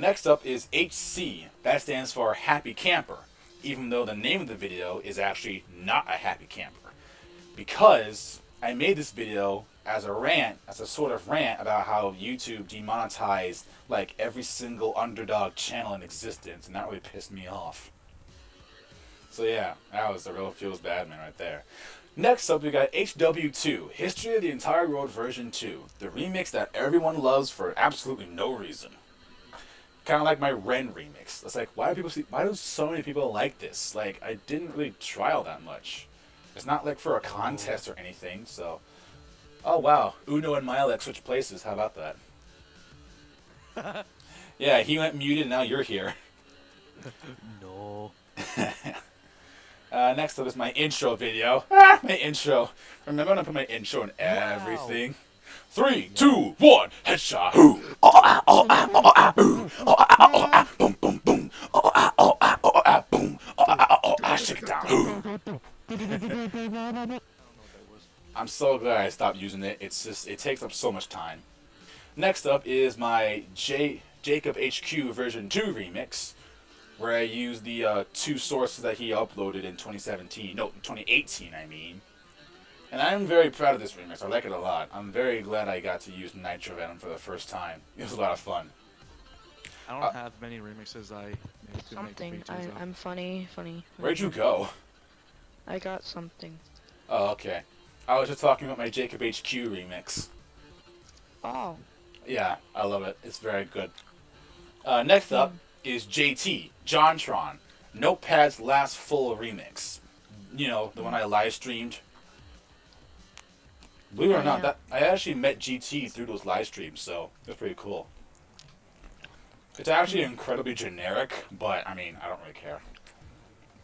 Next up is HC. That stands for Happy Camper, even though the name of the video is actually not a happy camper. Because I made this video as a rant, as a sort of rant about how YouTube demonetized like every single underdog channel in existence, and that really pissed me off. So yeah, that was the real Feels Bad Man right there. Next up, we got HW2, History of the Entire World version 2, the remix that everyone loves for absolutely no reason. Kind of like my Ren remix. It's like, why do so many people like this? Like, I didn't really try all that much. It's not like for a contest or anything, so. Oh wow, Uno and Milex switched places. How about that? Yeah, he went muted, and now you're here. No. Next up is my intro video. My intro. Remember, I'm gonna put my intro in everything. 3, 2, 1, headshot. Boom, boom, boom. Boom. Shake it down. I'm so glad I stopped using it. It's just, it takes up so much time. Next up is my Jacob HQ version 2 remix, where I use the 2 sources that he uploaded in 2017. No, 2018, I mean. And I'm very proud of this remix. I like it a lot. I'm very glad I got to use Nitro Venom for the first time. It was a lot of fun. I don't have many remixes I made to Something. make features of. I'm funny. Where'd you go? I got something. Oh, okay. I was just talking about my Jacob HQ remix. Oh. Yeah, I love it. It's very good. Next up is JT, JonTron, Notepad's last full remix. You know, the one I live streamed. Believe it or not, that I actually met GT through those live streams, so it's pretty cool. It's actually incredibly generic, but I mean, I don't really care.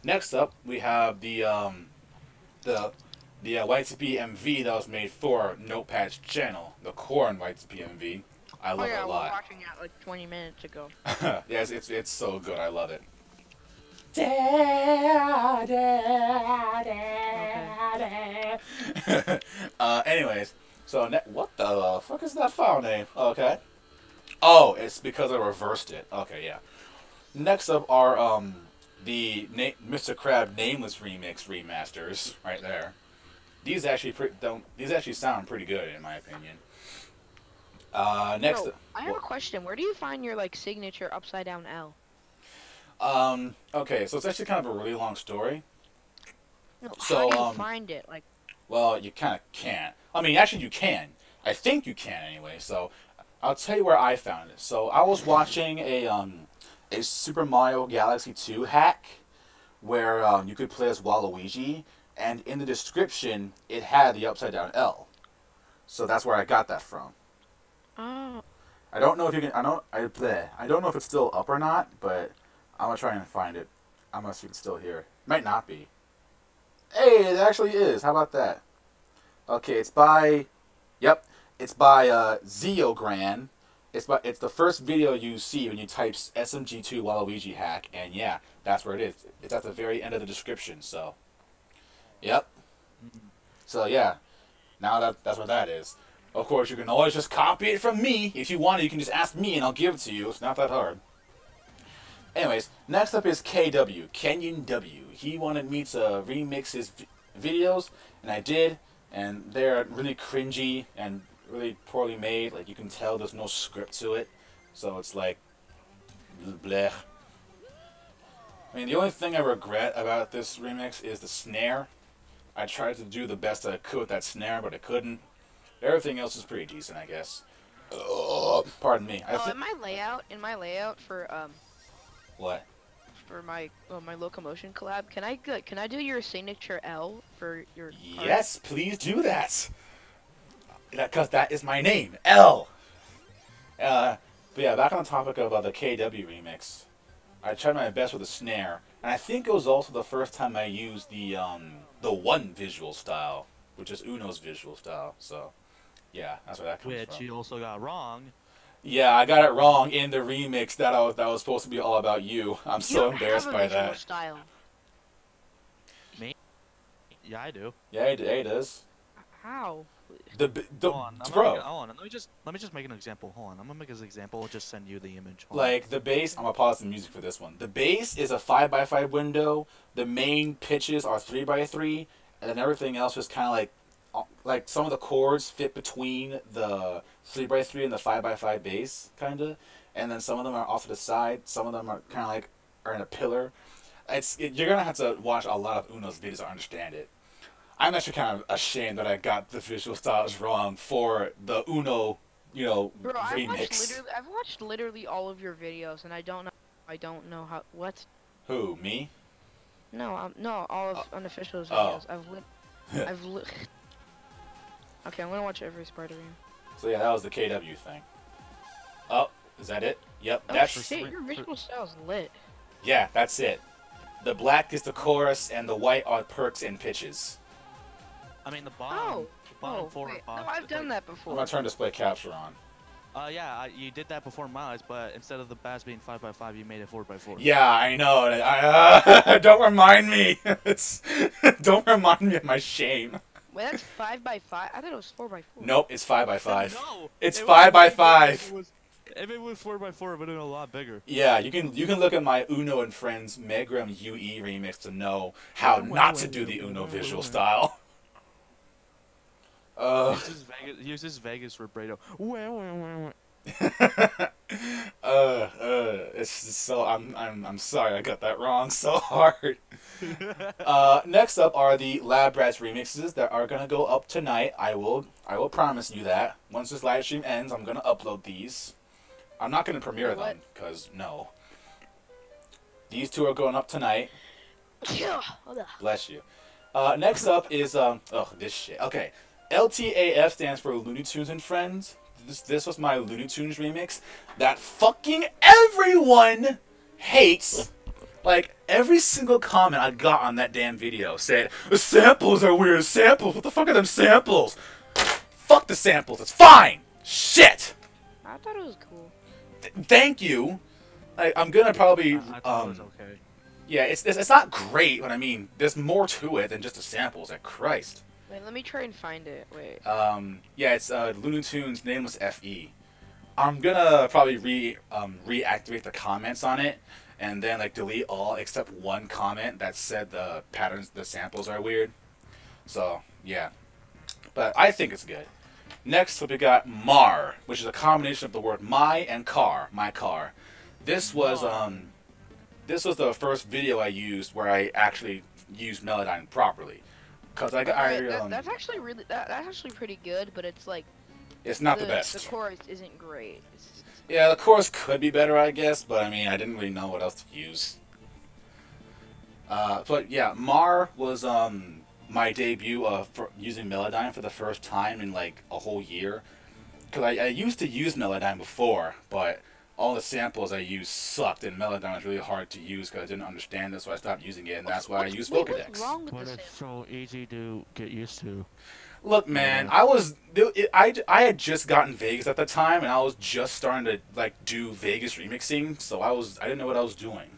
Next up, we have the YTP MV that was made for Notepad's channel, the Corn YTP MV. I love it a lot. I was watching that like 20 minutes ago. Yes, it's so good. I love it. Anyways, so what the fuck is that file name? Okay. Oh, it's because I reversed it. Okay, yeah. Next up are the Mr. Crab Nameless Remix remasters right there. These actually sound pretty good in my opinion. Next, Bro, I have a question. Where do you find your like signature upside down L? Okay, so it's actually kind of a really long story. No, So, how do you find it? Like, well, you kind of can't. I mean, actually, you can. I think you can anyway. So, I'll tell you where I found it. So, I was watching a Super Mario Galaxy 2 hack where you could play as Waluigi, and in the description it had the upside down L. So that's where I got that from. oh, I don't know if you can. I don't know if it's still up or not, but I'm gonna try and find it. I'm gonna see if it's still here. Might not be. Hey, it actually is. How about that? Okay, it's by. Yep, it's by Zeogran. It's the first video you see when you type SMG2 Waluigi hack, and yeah, that's where it is. It's at the very end of the description. So. Yep. So yeah, now that's what that is. Of course, you can always just copy it from me. If you want it, you can just ask me and I'll give it to you. It's not that hard. Anyways, next up is KW, Kenyon W. He wanted me to remix his videos, and I did, and they're really cringy and really poorly made. Like, you can tell there's no script to it. So it's like, Blech. I mean, the only thing I regret about this remix is the snare. I tried to do the best I could with that snare, but I couldn't. Everything else is pretty decent, I guess. Pardon me. Oh, in my layout What? for my locomotion collab, can I do your signature L for your card? Yes, please do that. Because that is my name, L. But yeah, back on the topic of the KW remix. I tried my best with the snare, and I think it was also the first time I used the one visual style, which is Uno's visual style. So, yeah, that's where that comes Which from. you also got wrong. Yeah, I got it wrong in the remix that was supposed to be all about you. I'm so embarrassed by that. Style. Me? Yeah, I do. Yeah, it is. How? Hold on, bro. hold on. Let me just make an example. Hold on, I'm gonna make an example. I'll just send you the image. Hold Like the bass, I'm gonna pause the music for this one. The bass is a 5x5 window. The main pitches are 3x3, and then everything else is kind of like some of the chords fit between the 3x3 and the 5x5 bass, kind of, and then some of them are off to the side. Some of them are kind of like are in a pillar. You're gonna have to watch a lot of Uno's videos to understand it. I'm actually kind of ashamed that I got the visual styles wrong for the Uno, Bro, remix. I've watched literally all of your videos, and I don't know how. What? Who, me? No, no, all of Unofficial's Oh. videos. Okay, I'm gonna watch every Spider-Man. So yeah, that was the KW thing. Oh, is that it? Yep, Oh that's shit, your visual style's lit. yeah, that's it. The black is the chorus, and the white are perks and pitches. I mean the bottom. The bottom four wait, are no, I've done that I'm before. gonna turn display capture on. Yeah, you did that before mine, but instead of the bass being 5x5, you made it 4x4. Yeah, I know. Don't remind me. Don't remind me of my shame. Wait, that's 5x5. I thought it was 4x4. Nope, it's 5x5. No, It's it 5x5. If it was 4x4, it would have been a lot bigger. Yeah, you can look at my Uno and Friends Megram UE remix to know how not to do the Uno visual style. Uses Vegas for Brado. It's just so I'm sorry I got that wrong so hard. Next up are the Lab Rats remixes that are gonna go up tonight. I will promise you that. Once this live stream ends, I'm gonna upload these. I'm not gonna premiere them because no. These two are going up tonight. Bless you. Next up is this shit. Okay, LTAF stands for Looney Tunes and Friends. This was my Looney Tunes remix that fucking everyone hates. Like, every single comment I got on that damn video said, the samples are weird, samples, what the fuck are them samples? Fuck the samples, it's fine! Shit! I thought it was cool. Thank you. I'm gonna probably, I thought it was okay. yeah, it's not great, but I mean, there's more to it than just the samples, like, Christ. Wait, let me try and find it. Wait. Yeah, it's Looney Tunes Nameless FE. I'm gonna probably reactivate the comments on it, and then like delete all except one comment that said the patterns, the samples are weird. So yeah, but I think it's good. Next up we got Mar, which is a combination of the word my and car, my car. This was the first video I used where I actually used Melodyne properly. Cause that's actually that's actually pretty good, but it's like it's not the best. The chorus isn't great. Yeah, the chorus could be better, I guess, but I mean, I didn't really know what else to use. But yeah, Mar was my debut for using Melodyne for the first time in like a whole year. Cause I used to use Melodyne before, but all the samples I used sucked, and Melodyne was really hard to use because I didn't understand it, so I stopped using it, and that's why I used Vocodex. What's wrong with But this? it's so easy to get used to. Look, man, I had just gotten Vegas at the time, and I was just starting to like do Vegas remixing, so I didn't know what I was doing.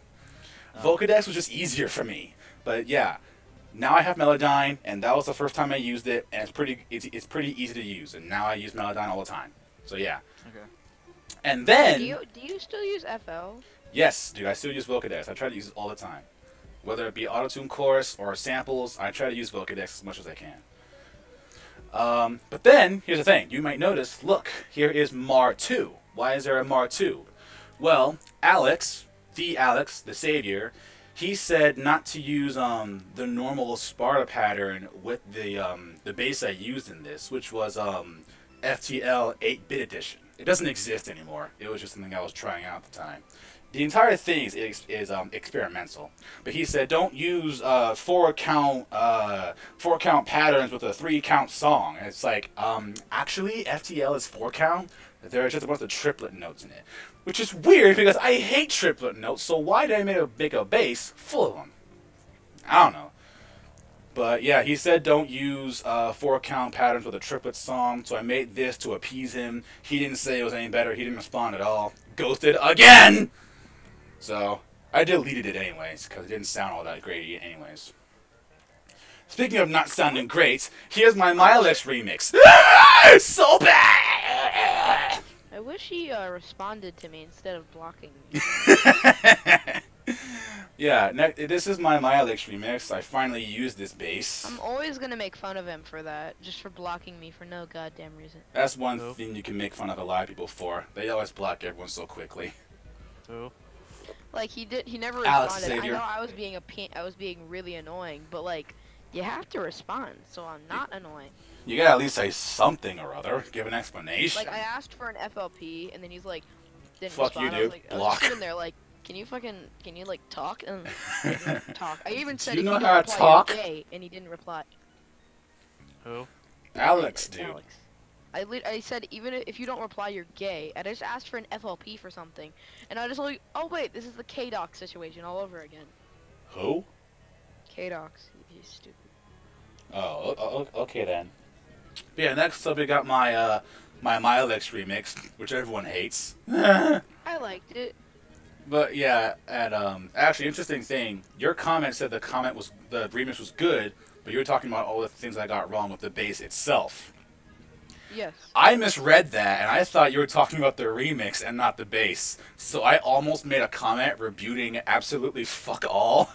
Vocodex was just easier for me, but yeah, now I have Melodyne, and that was the first time I used it, and it's pretty easy to use, and now I use Melodyne all the time. So yeah. Okay. And then Do you still use FL? yes, dude, I still use Vocodex. I try to use it all the time, whether it be autotune chorus or samples. I try to use Vocodex as much as I can. But then, here's the thing. You might notice, look, here is Mar 2. Why is there a Mar 2? Well, Alex, the savior, he said not to use the normal Sparta pattern with the base I used in this, which was FTL 8-bit edition. It doesn't exist anymore. It was just something I was trying out at the time. The entire thing is experimental, but he said don't use 4-count patterns with a 3-count song. And it's like actually FTL is 4-count. There are just a bunch of triplet notes in it, which is weird because I hate triplet notes. So why did I make a bass full of them? I don't know. But yeah, he said don't use 4-count patterns with a triplet song. So I made this to appease him. He didn't say it was any better. He didn't respond at all. Ghosted again. So I deleted it anyways because it didn't sound all that great anyways. Speaking of not sounding great, here's my Milex remix. It's so bad. I wish he responded to me instead of blocking me. Yeah, this is my Milex remix. I finally used this bass. I'm always gonna make fun of him for that, just for blocking me for no goddamn reason. That's one thing you can make fun of a lot of people for. They always block everyone so quickly. Who? Like he never Alex responded. Xavier. I know I was being really annoying, but like you have to respond, so I'm not annoying. You gotta at least say something or other. Give an explanation. Like I asked for an FLP, and then he's like, didn't Fuck respond. you, I was dude. like, I was Block. just sitting there like, can you like talk? And he didn't talk. I even said, Do you if know you how don't to reply, talk? you're gay, and he didn't reply. Who? Alex, dude. Alex. I said even if you don't reply, you're gay. I just asked for an FLP for something, and I just like, oh wait, this is the K-Doc situation all over again. Who? K-Docs, you stupid. Oh, okay then. But yeah, next up we got my my Milex remix, which everyone hates. I liked it. But yeah, and actually, interesting thing. Your comment said the remix was good, but you were talking about all the things I got wrong with the bass itself. Yes. I misread that, and I thought you were talking about the remix and not the bass. So I almost made a comment rebuting absolutely fuck all.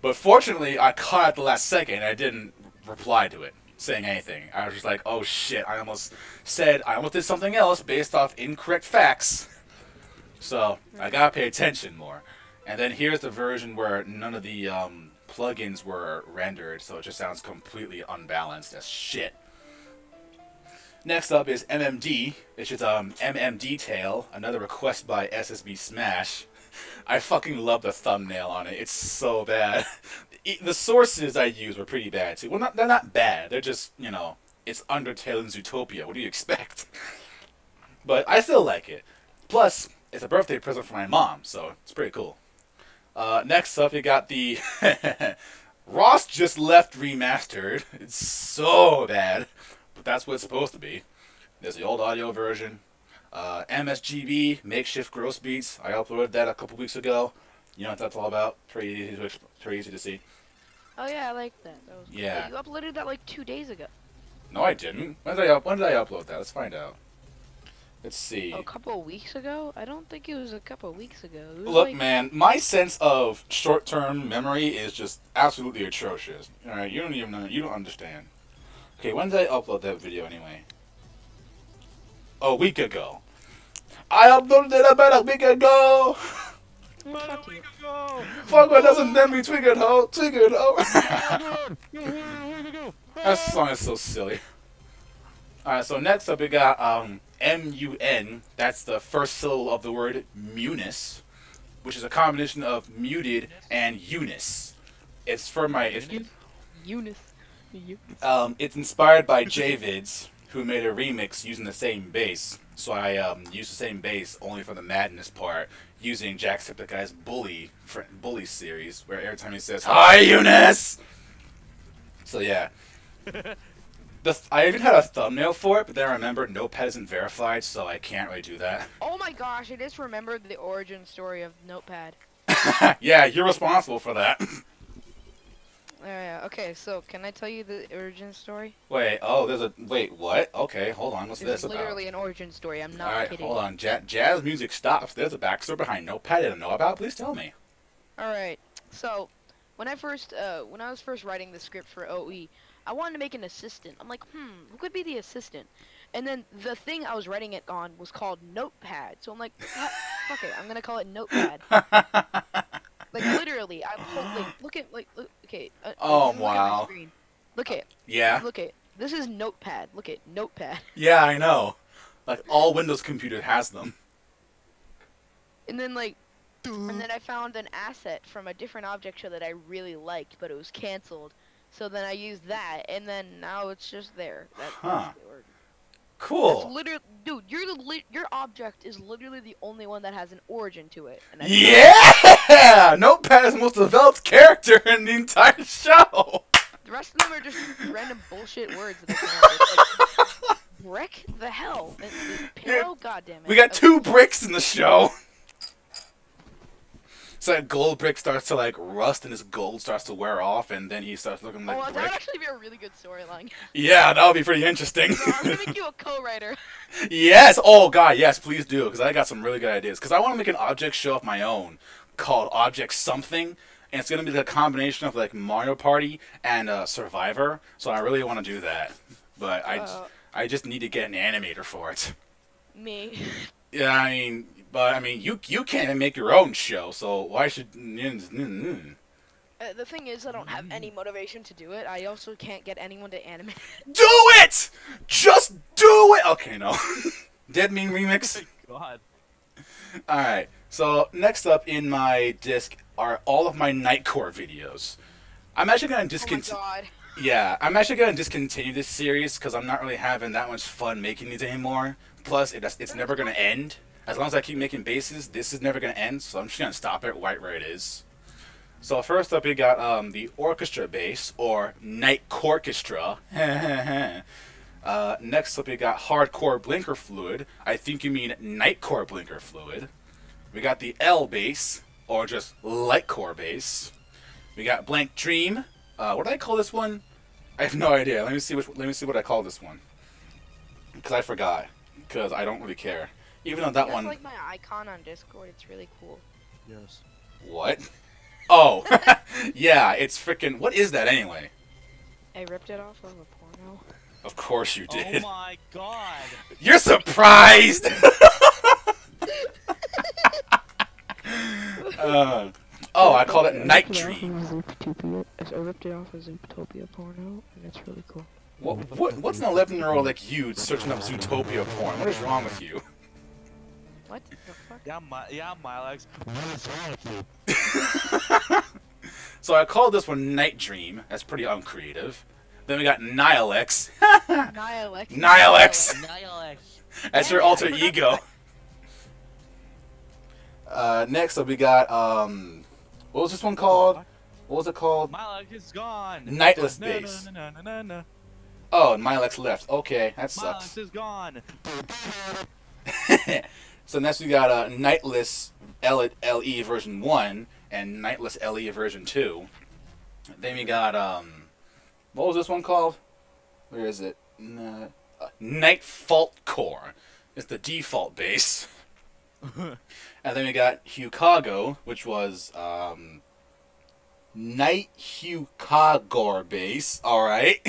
But fortunately, I caught it at the last second, and I didn't reply to it, saying anything. I was just like, oh shit, I almost did something else based off incorrect facts. So I gotta pay attention more. And then here's the version where none of the plugins were rendered, so it just sounds completely unbalanced as shit. Next up is MMD, which is MM Detail, another request by SSB Smash. I fucking love the thumbnail on it. It's so bad. The sources I use were pretty bad too. Well, they're not bad. They're just, you know, it's Undertale and Zootopia. What do you expect? But I still like it. Plus, it's a birthday present for my mom, so it's pretty cool. Next up, you got the Ross Just Left remastered. It's so bad. But that's what it's supposed to be. There's the old audio version. MSGB, Makeshift Gross Beats. I uploaded that a couple weeks ago. You know what that's all about? Pretty easy to see. Oh yeah, I like that. That was cool. Yeah. You uploaded that like 2 days ago. No, I didn't. When did I upload that? Let's find out. Let's see. Oh, a couple of weeks ago? I don't think it was a couple of weeks ago. It was Look, like... man, my sense of short-term memory is just absolutely atrocious. All right, you don't even know. You don't understand. Okay, when did I upload that video anyway? A week ago. I uploaded it about a week ago. Fuck you. Fuck what doesn't let me tweak it, ho. Tweak it, ho. That song is so silly. Alright, so next up we got MUN. That's the first syllable of the word Munis, which is a combination of muted and Eunice. It's for my... Eunice. It's inspired by JVids, who made a remix using the same bass. So I used the same bass only for the madness part, using Jacksepticeye's Bully series, where every time he says, "Hi, Eunice!" So yeah. I even had a thumbnail for it, but then I remembered Notepad isn't verified, so I can't really do that. Oh my gosh, I just remembered the origin story of Notepad. Yeah, you're responsible for that. Yeah, okay, so can I tell you the origin story? Wait, wait, what? Okay, hold on, what's this about? It's literally an origin story, I'm not Alright, kidding. hold on, jazz music stops. There's a backstory behind Notepad I didn't know about. Please tell me. Alright, so when I was first writing the script for OE, I wanted to make an assistant. I'm like, who could be the assistant? And then the thing I was writing it on was called Notepad. So I'm like, fuck it. I'm gonna call it Notepad. Like literally, look at okay. Oh, look at my wow. screen. Look at Yeah. look at this is Notepad. Look at Notepad. Yeah, I know. Like all Windows computer has them. And then I found an asset from a different object show that I really liked, but it was canceled. So then I used that, and then now it's just there. Huh. That's Cool. literally, dude. Your object is literally the only one that has an origin to it. And Yeah! Notepad is the most developed character in the entire show. the rest of them are just random bullshit words that they come up with. Like, brick? The hell? Pillow? God damn it. We got 2 bricks in the show. So that gold brick starts to like rust and his gold starts to wear off and then he starts looking like that brick. would actually be a really good storyline. Yeah, that would be pretty interesting. So I'm gonna make you a co-writer. Yes! Oh god, yes, please do, because I got some really good ideas. Because I want to make an object show of my own called Object Something, and it's going to be the combination of like Mario Party and Survivor, so I really want to do that. But I just need to get an animator for it. Me. Yeah, I mean, you can't make your own show, so why should... The thing is, I don't have any motivation to do it. I also can't get anyone to animate. Do it! Just do it! Okay, no. Dead Mean Remix. God. Alright, so next up in my disc are all of my Nightcore videos. I'm actually going to Oh my discontinue... god. Yeah, I'm actually going to discontinue this series because I'm not really having that much fun making these anymore. Plus, it's never going to end. As long as I keep making bases, this is never going to end, so I'm just going to stop it right where it is. So first up, we got the Orchestra Bass, or Night Corchestra. Next up, we got Hardcore Blinker Fluid. I think you mean Nightcore Blinker Fluid. We got the L Bass, or just Lightcore Bass. We got Blank Dream. What did I call this one? I have no idea. Let me see what I call this one. Because I forgot. Because I don't really care. Even though that That's one... like my icon on Discord. It's really cool. Yes. What? Oh, yeah, it's freaking... What is that anyway? I ripped it off of a porno. Of course you Oh did. my god. You're surprised! Oh, I called it Night Dream. I ripped it off of Zootopia porno, and it's really cool. What's an 11-year-old like you searching up Zootopia porn? What is wrong with you? What the fuck? Yeah, Milex. So I called this one Night Dream. That's pretty uncreative. Then we got Nihilex. Nihilex. Nihilex! Nihilex. That's your alter ego. Next up we got, what was this one called? What was it called? Milex is gone. Nightless Bass. No. Oh, Milex left. Okay, that sucks. Milex is gone. So next we got Nightless LE version 1 and Nightless LE version 2. Then we got, what was this one called? Where is it? Night Fault Core. It's the default bass. And then we got Hucago, which was, Night Hucagor bass. Alright.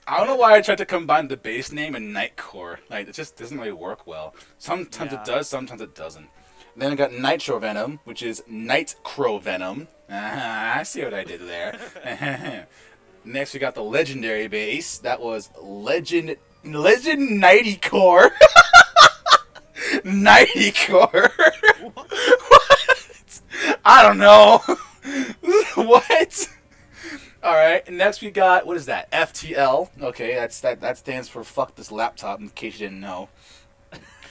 I don't know why I tried to combine the bass name and Nightcore. Like, it just doesn't really work well. Sometimes it does, sometimes it doesn't. Then we got Nitro Venom, which is Night Crow Venom. I see what I did there. Next, we got the legendary bass. That was Legend Nighty Core. Nighty Core. What? I don't know. What? Alright, next we got, what is that? FTL. Okay, that stands for fuck this laptop, in case you didn't know.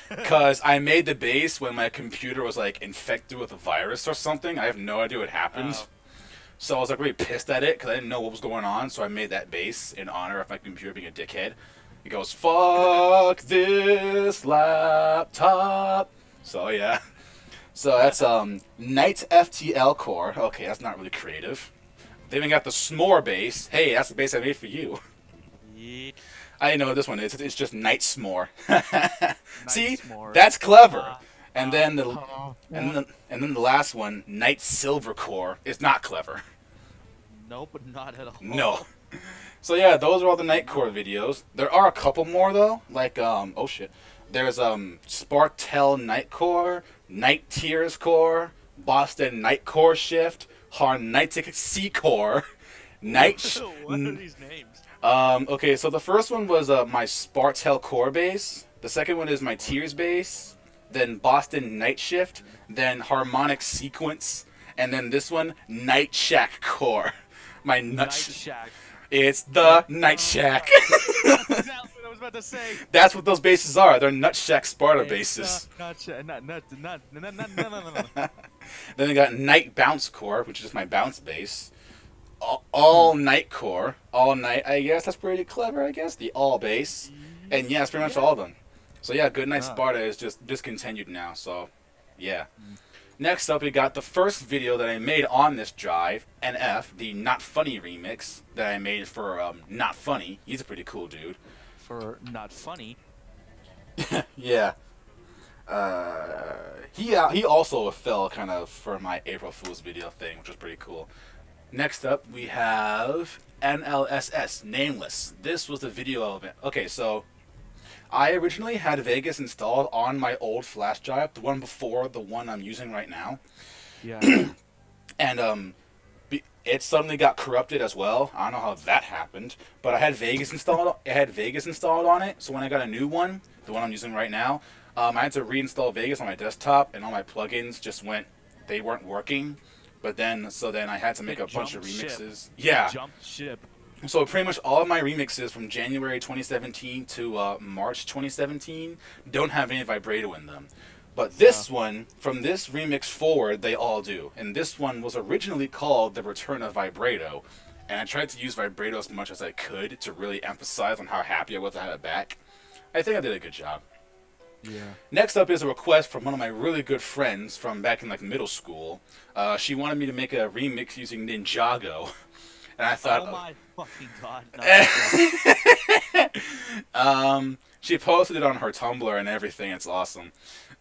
Because I made the bass when my computer was like infected with a virus or something. I have no idea what happened. Oh. So I was like really pissed at it because I didn't know what was going on. So I made that bass in honor of my computer being a dickhead. It goes, fuck this laptop. So yeah. So that's Night FTL Core. Okay, that's not really creative. Then we got the S'more bass. Hey, that's the bass I made for you. Yeet. I didn't know what this one is. It's just Night S'more. See, S'more. that's clever. And then the last one, Night Silver Core, is not clever. Nope, not at all. No. So yeah, those are all the Nightcore videos. There are a couple more though, like oh shit. There's Spartel Nightcore, Night Tears Core, Boston Night Core Shift, Harnitic C Core, Night. What are these names? Okay, so the first one was my Spartel Core base. The second one is my Tears base. Then Boston Night Shift. Then Harmonic Sequence. And then this one, Night Shack Core. My Night Shack. It's the Night Shack. That's exactly what I was about to say. That's what those bases are. They're Nut Shack Sparta bases. Then they got Night Bounce Core, which is my bounce base. All Night Core. All Night, I guess. That's pretty clever, I guess. The All base. And yeah, it's pretty much all of them. So yeah, Goodnight Sparta is just discontinued now. So yeah. Next up, we got the first video that I made on this drive, NF, the Not Funny remix that I made for Not Funny. He's a pretty cool dude. For Not Funny? Yeah. He also fell kind of for my April Fool's video thing, which was pretty cool. Next up, we have NLSS, Nameless. This was the video of it. Okay, so I originally had Vegas installed on my old flash drive, the one before the one I'm using right now. Yeah. And it suddenly got corrupted as well. I don't know how that happened, but I had Vegas installed. On it. So when I got a new one, the one I'm using right now, I had to reinstall Vegas on my desktop, and all my plugins just they weren't working. But then I had to make a bunch of remixes. Yeah. Jumped ship. So pretty much all of my remixes from January 2017 to March 2017 don't have any vibrato in them. But this one, from this remix forward, they all do. And this one was originally called The Return of Vibrato. And I tried to use vibrato as much as I could to really emphasize on how happy I was to have it back. I think I did a good job. Yeah. Next up is a request from one of my really good friends from back in like middle school. She wanted me to make a remix using Ninjago. And I thought, oh my fucking god. She posted it on her Tumblr and everything. It's awesome.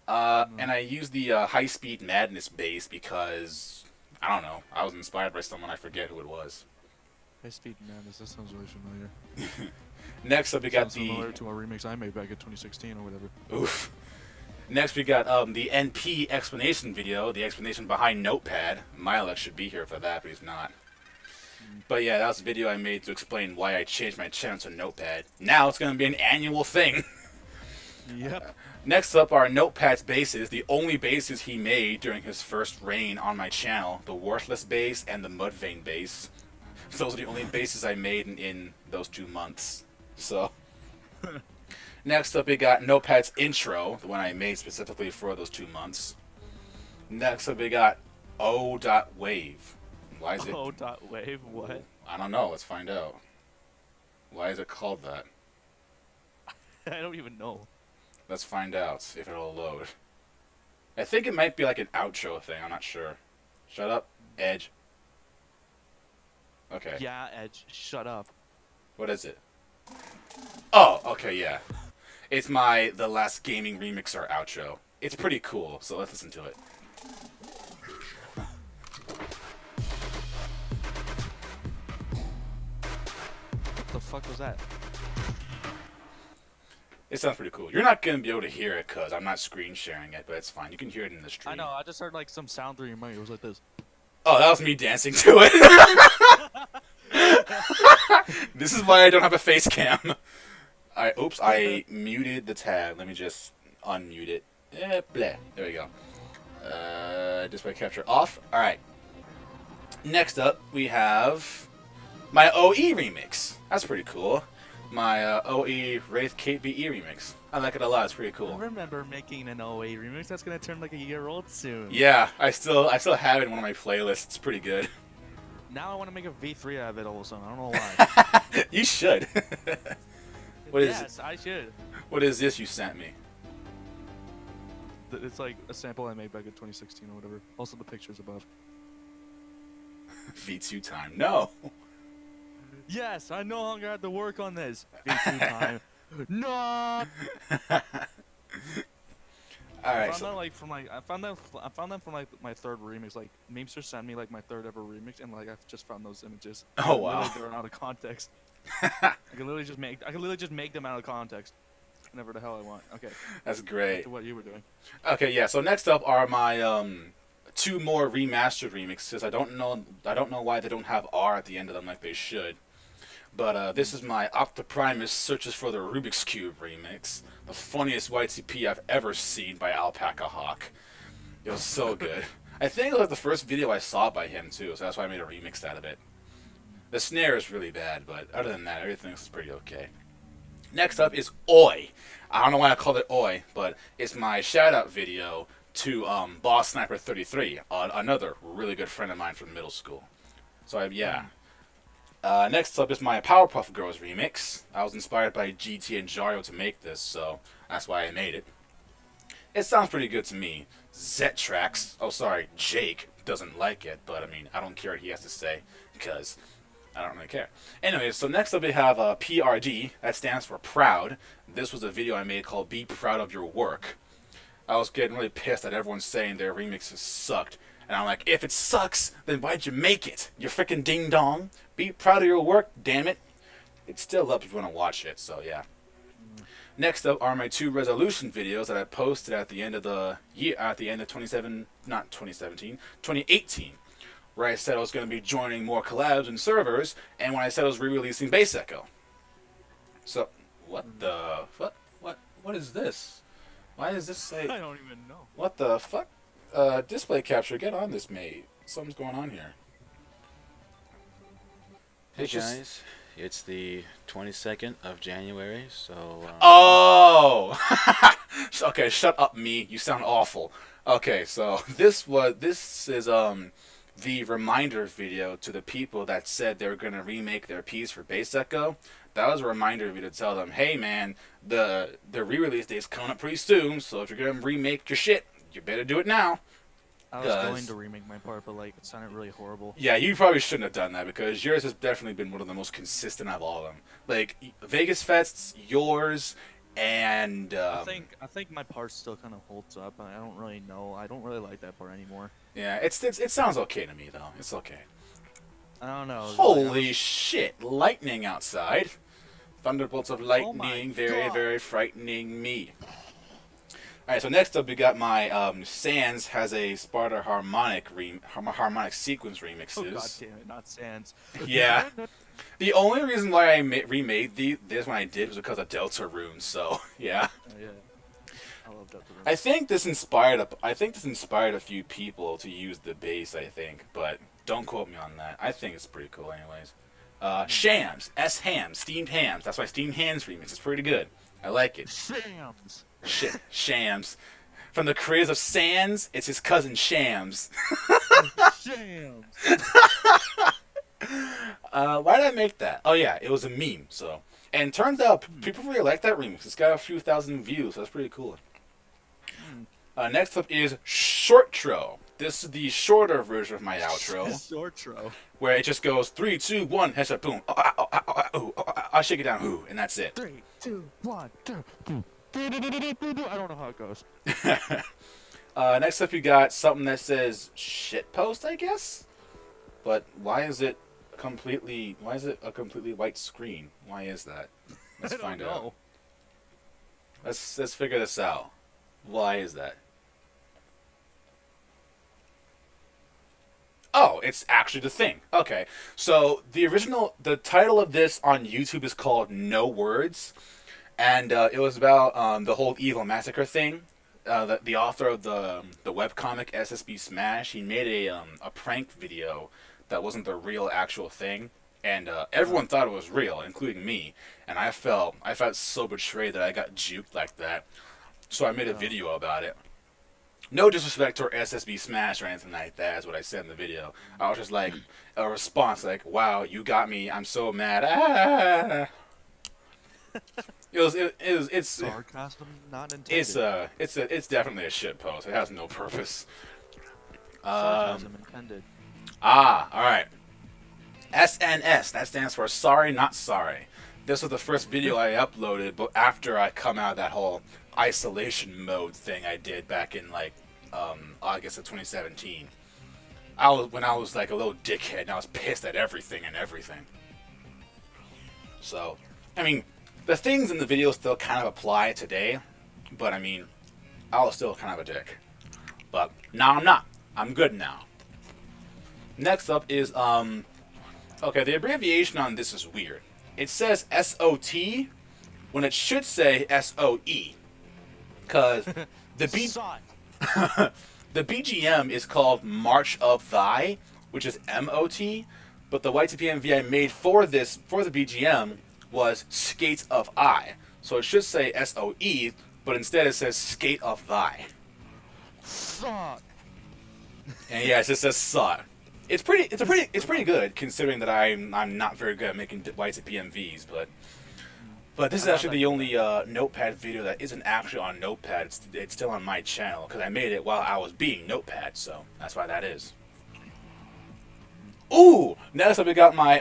And I used the High Speed Madness bass because, I don't know, I was inspired by someone. I forget who it was. High Speed Madness, that sounds really familiar. Next up, we got similar to a remix I made back in 2016 or whatever. Oof. Next, we got the NP explanation video, the explanation behind Notepad. Milex should be here for that, but he's not. But yeah, that was a video I made to explain why I changed my channel to Notepad. Now it's going to be an annual thing. Yep. Next up are Notepad's bases, the only bases he made during his first reign on my channel. The Worthless base and the Mudvayne base. Those are the only bases I made in those 2 months. So, next up we got Notepad's intro, the one I made specifically for those 2 months. Next up we got O.Wave. Why is it? O.Wave, what? I don't know. Let's find out. Why is it called that? I don't even know. Let's find out if it'll load. I think it might be like an outro thing. I'm not sure. Shut up, Edge. Okay. Yeah, Edge, shut up. What is it? Oh, okay, yeah. It's my The Last Gaming Remixer outro. It's pretty cool, so let's listen to it. What the fuck was that? It sounds pretty cool. You're not going to be able to hear it because I'm not screen sharing it, but it's fine. You can hear it in the stream. I know, I just heard like some sound through your mic. It was like this. Oh, that was me dancing to it. This is why I don't have a face cam. Oops, I muted the tab. Let me just unmute it. Bleh. There we go. Display capture off. Alright. Next up, we have my OE remix. That's pretty cool. My OE Wraith Kate BE remix. I like it a lot. It's pretty cool. I remember making an OA remix. That's gonna turn like a year old soon. Yeah, I still have it in one of my playlists. It's pretty good. Now I want to make a V3 out of it all of a sudden. I don't know why. You should. Yes, I should. What is this you sent me? It's like a sample I made back in 2016 or whatever. Also the pictures above. V2 time. No. Yes, I no longer have to work on this. V2 time. No. All right. I found that from like my third remix. Like Memester sent me like my third ever remix, and like I've just found those images. Oh wow. They're out of context. I can literally just make them out of context. whenever the hell I want. Okay. That's Back great. to what you were doing. Okay, yeah. So next up are my two more remastered remixes. I don't know why they don't have R at the end of them like they should. But this is my Octoprimus Searches for the Rubik's Cube remix. The funniest YTP I've ever seen by Alpaca Hawk. It was so good. I think it was like the first video I saw by him too, so that's why I made a remix out of it. The snare is really bad, but other than that, everything else is pretty okay. Next up is Oi. I don't know why I called it Oi, but it's my shout-out video to Boss Sniper 33, another really good friend of mine from middle school. So yeah. Next up is my Powerpuff Girls remix. I was inspired by GT and Jario to make this, so that's why I made it. It sounds pretty good to me. Zetrax, oh sorry, Jake doesn't like it, but I mean, I don't care what he has to say, because I don't really care. Anyway, so next up we have PRD, that stands for Proud. This was a video I made called Be Proud of Your Work. I was getting really pissed at everyone saying their remixes sucked. And I'm like, if it sucks, then why'd you make it? You freaking ding dong. Be proud of your work, damn it. It's still up if you want to watch it, so yeah. Next up are my two resolution videos that I posted at the end of the year, at the end of 2018, where I said I was going to be joining more collabs and servers, and when I said I was re-releasing Bass Echo. So, what the fuck? What is this? Why does this say? I don't even know. What the fuck? Display capture, get on this, mate. Something's going on here. Hey guys, it's the 22nd of January, so... Oh! Okay, shut up, me. You sound awful. Okay, so this is the reminder video to the people that said they were gonna remake their piece for Bass Echo. That was a reminder video to tell them, hey man, the re-release date's coming up pretty soon, so if you're gonna remake your shit, you better do it now. I was going to remake my part, but like it sounded really horrible. Yeah, you probably shouldn't have done that because yours has definitely been one of the most consistent of all of them. Like Vegas Fest's, yours, and I think my part still kind of holds up. I don't really know. I don't really like that part anymore. Yeah, it sounds okay to me though. It's okay. I don't know. Holy shit! Lightning outside. Thunderbolts of lightning, very frightening me. Alright, so next up we got my Sans has a Sparta harmonic sequence remixes. Oh god damn it, not Sans. Yeah. The only reason why I remade this when I did was because of Deltarune, so yeah. Oh, yeah. I love Deltarune. I think this inspired a few people to use the bass, I think, but don't quote me on that. I think it's pretty cool anyways. Shams, S-Hams, Steamed Hams. That's my Steamed Hams remix. It's pretty good. I like it. Shams. Shams. From the creators of Sans, it's his cousin Shams. Shams. Why did I make that? Oh yeah, it was a meme. So, and turns out people really like that remix. It's got a few thousand views. So that's pretty cool. Next up is Shortro. This is the shorter version of my outro. Shortro. Where it just goes 3, 2, 1, headshot, boom. I shake it down, and that's it. 3, 2, 1, 2. I don't know how it goes. Next up, you got something that says shitpost, I guess. But why is it a completely white screen? Why is that? Let's find out. Let's figure this out. Why is that? Oh, it's actually the thing. Okay, so the title of this on YouTube is called No Words, and it was about the whole Evil Massacre thing. The author of the webcomic SSB Smash, he made a prank video that wasn't the real actual thing, and everyone thought it was real, including me. And I felt so betrayed that I got juked like that. So I made a video about it. No disrespect to our SSB Smash or anything like that is what I said in the video. I was just like, a response like, wow, you got me, I'm so mad. Ah. It's sarcasm not intended. It's definitely a shit post. It has no purpose. Sarcasm intended. Alright. SNS, that stands for Sorry Not Sorry. This was the first video I uploaded, but after I come out of that whole isolation mode thing I did back in like August of 2017. When I was like a little dickhead and I was pissed at everything and everything. So, I mean, the things in the video still kind of apply today, but I mean, I was still kind of a dick. But now I'm not. I'm good now. Next up is, okay, the abbreviation on this is weird. It says SOT when it should say SOE. Because the the BGM is called March of Thy, which is MOT, but the YTPMV I made for this, for the BGM, was Skate of I. So it should say SOE, but instead it says Skate of Thy. Suck. And yeah, it just says "suck." It's pretty good considering that I'm not very good at making YTPMVs, but this is actually the only Notepad video that isn't actually on Notepad. It's still on my channel because I made it while I was being Notepad, so that's why that is. Ooh, next up we got my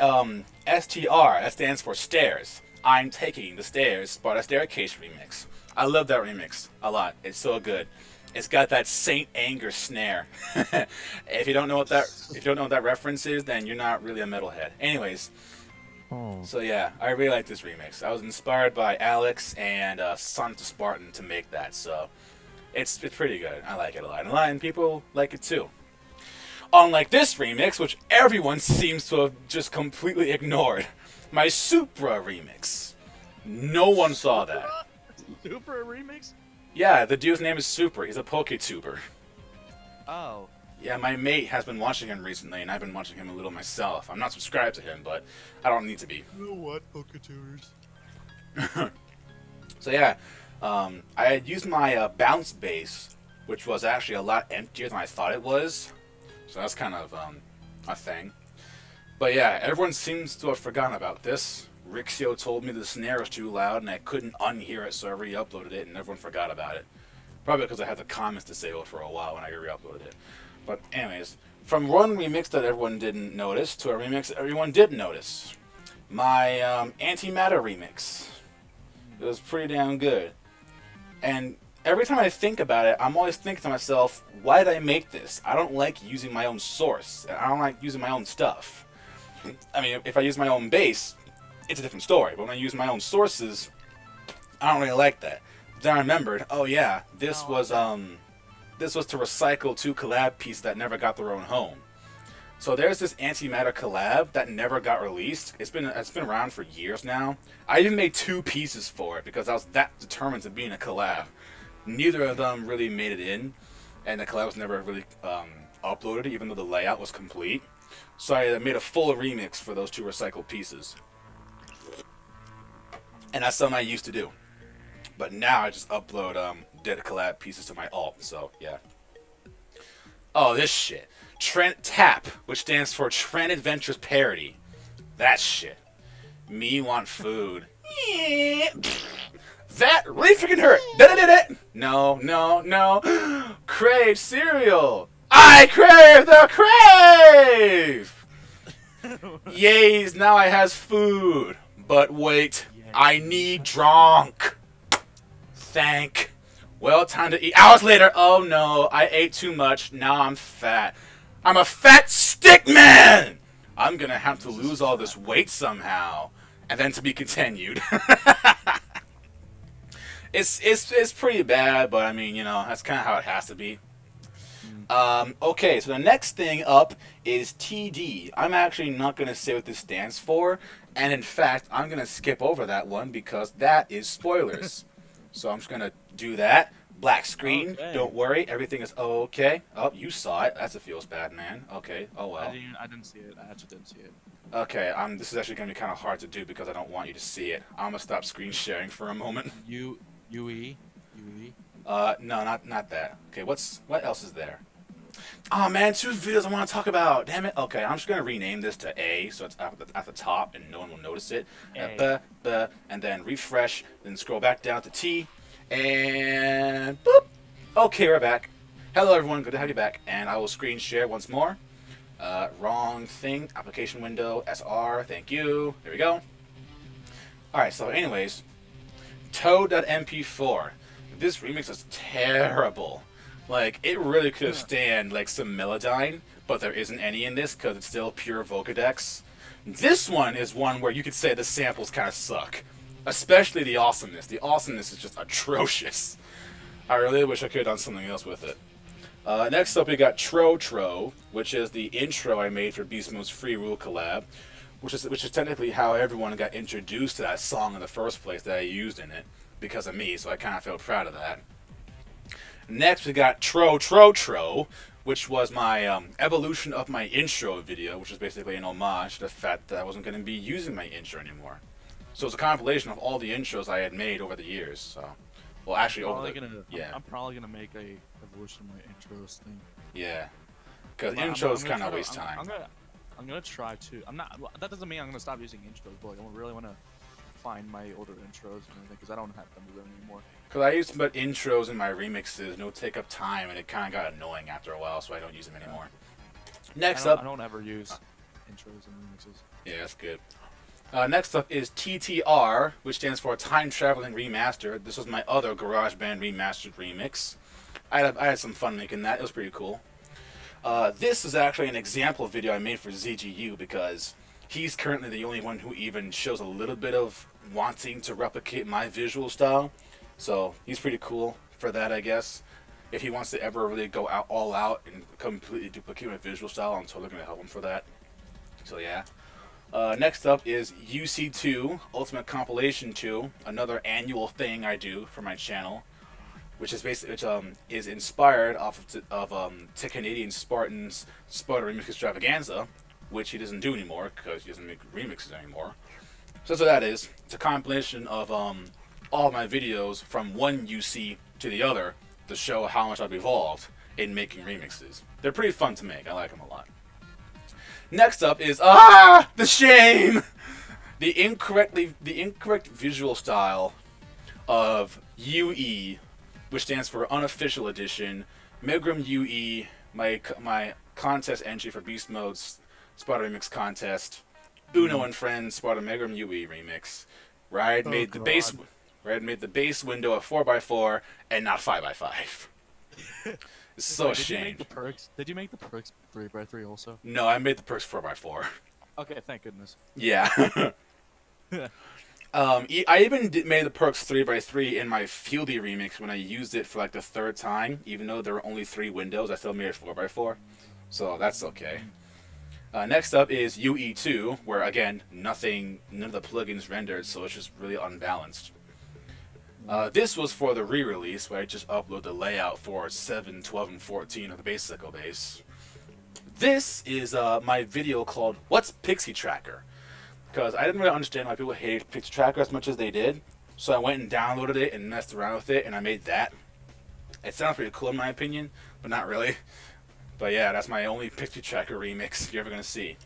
STR. That stands for Stairs. I'm Taking the Stairs Sparta Staircase remix. I love that remix a lot. It's so good. It's got that Saint Anger snare. If you don't know what that reference is, then you're not really a metalhead. Anyways, so yeah, I really like this remix. I was inspired by Alex and Sonic the Spartan to make that, so it's pretty good. I like it a lot, and people like it too. Unlike this remix, which everyone seems to have just completely ignored, my Supra remix. No one saw that. Supra remix? Yeah, the dude's name is Super. He's a PokeTuber. Oh. Yeah, my mate has been watching him recently, and I've been watching him a little myself. I'm not subscribed to him, but I don't need to be. You know what, PokeTubers? So yeah, I had used my bounce bass, which was actually a lot emptier than I thought it was. So that's kind of a thing. But yeah, everyone seems to have forgotten about this. Rixio told me the snare was too loud and I couldn't unhear it, so I re-uploaded it and everyone forgot about it. Probably because I had the comments disabled for a while when I re-uploaded it. But anyways, from one remix that everyone didn't notice to a remix that everyone did notice. My Antimatter remix. It was pretty damn good. And every time I think about it, I'm always thinking to myself, why did I make this? I don't like using my own source. I don't like using my own stuff. I mean, if I use my own bass, it's a different story. But when I use my own sources, I don't really like that. Then I remembered, oh yeah, this was to recycle 2 collab pieces that never got their own home. So there's this Antimatter collab that never got released. It's been around for years now. I even made 2 pieces for it because I was that determined to be in a collab. Neither of them really made it in, and the collab was never really uploaded, even though the layout was complete. So I made a full remix for those 2 recycled pieces. And that's something I used to do. But now I just upload dead collab pieces to my alt, so yeah. Oh, this shit. TAP, which stands for Trend Adventures Parody. That shit. Me want food. That really freaking hurt. No, no, no. Crave cereal. I crave the crave. Yays, now I has food. But wait, I need drunk. Thank. Well, time to eat. Hours later, oh no, I ate too much. Now I'm fat. I'm a fat stick man. I'm gonna have to lose all this weight somehow, and then to be continued. It's pretty bad, but I mean, you know, that's kind of how it has to be. Okay, so the next thing up is TD. I'm actually not going to say what this stands for, and in fact, I'm going to skip over that one because that is spoilers. So I'm just going to do that. Black screen, okay. Don't worry, everything is okay. Oh, you saw it. That's a feels bad, man. Okay, oh well. I didn't see it. I actually didn't see it. Okay, this is actually going to be kind of hard to do because I don't want you to see it. I'm going to stop screen sharing for a moment. UE? No, not that. Okay, what else is there? Oh man, 2 videos I want to talk about. Damn it. Okay, I'm just gonna rename this to A, so it's at the top, and no one will notice it. And then refresh, then scroll back down to T, and boop. Okay, we're back. Hello everyone, good to have you back. And I will screen share once more. Wrong thing. Application window SR. Thank you. There we go. All right. So, anyways, Toad.mp4. This remix is terrible. Like, it really could have stand, like, some Melodyne, but there isn't any in this because it's still pure Vocodex. This one is one where you could say the samples kind of suck. Especially the awesomeness. The awesomeness is just atrocious. I really wish I could have done something else with it. Next up, we got Tro, which is the intro I made for Beast Mode's Free Rule collab, which is technically how everyone got introduced to that song in the first place that I used in it because of me. So I kind of feel proud of that. Next, we got Tro, which was my evolution of my intro video, which is basically an homage to the fact that I wasn't going to be using my intro anymore. So it's a compilation of all the intros I had made over the years. So, well, actually, I'm probably gonna make a evolution of my intros thing. Yeah, because intros kind of waste time. I'm gonna try to. I'm not. That doesn't mean I'm gonna stop using intros, but like, I really want to find my older intros and everything because I don't have them to them anymore. Because I used to put intros in my remixes, and it would take up time, and it kind of got annoying after a while, so I don't use them anymore. Next up, I don't ever use intros and remixes. Yeah, that's good. Next up is TTR, which stands for Time Traveling Remastered. This was my other GarageBand remastered remix. I had some fun making that. It was pretty cool. This is actually an example video I made for ZGU because he's currently the only one who even shows a little bit of wanting to replicate my visual style. So he's pretty cool for that, I guess. If he wants to ever really go all out and completely duplicate my visual style, I'm totally going to help him for that. So yeah. Next up is UC2 Ultimate Compilation 2, another annual thing I do for my channel, which is is inspired off of Canadian Spartan's Sparta Remix Extravaganza, which he doesn't do anymore because he doesn't make remixes anymore. So that's what that is. It's a compilation of all my videos from one UC to the other to show how much I've evolved in making remixes. They're pretty fun to make. I like them a lot. Next up is the shame, the incorrect visual style of UE, which stands for Unofficial Edition, Megrim UE, my contest entry for Beast Mode's Sparta Remix contest, Uno and Friends Sparta Megrim UE remix, where I had made the base window a 4x4 and not 5x5. It's so a shame. Did you make the perks 3x3 also? No, I made the perks 4x4. Okay, thank goodness. Yeah. I even made the perks 3x3 in my Fieldy remix when I used it for like the third time. Even though there were only 3 windows, I still made it 4x4. So that's okay. Next up is UE2, where again, none of the plugins rendered, so it's just really unbalanced. This was for the re-release, where I just uploaded the layout for 7, 12, and 14 of the Basical base. This is my video called What's Pixie Tracker? Because I didn't really understand why people hated Pixie Tracker as much as they did. So I went and downloaded it and messed around with it, and I made that. It sounds pretty cool in my opinion, but not really. But yeah, that's my only Pixie Tracker remix you're ever going to see.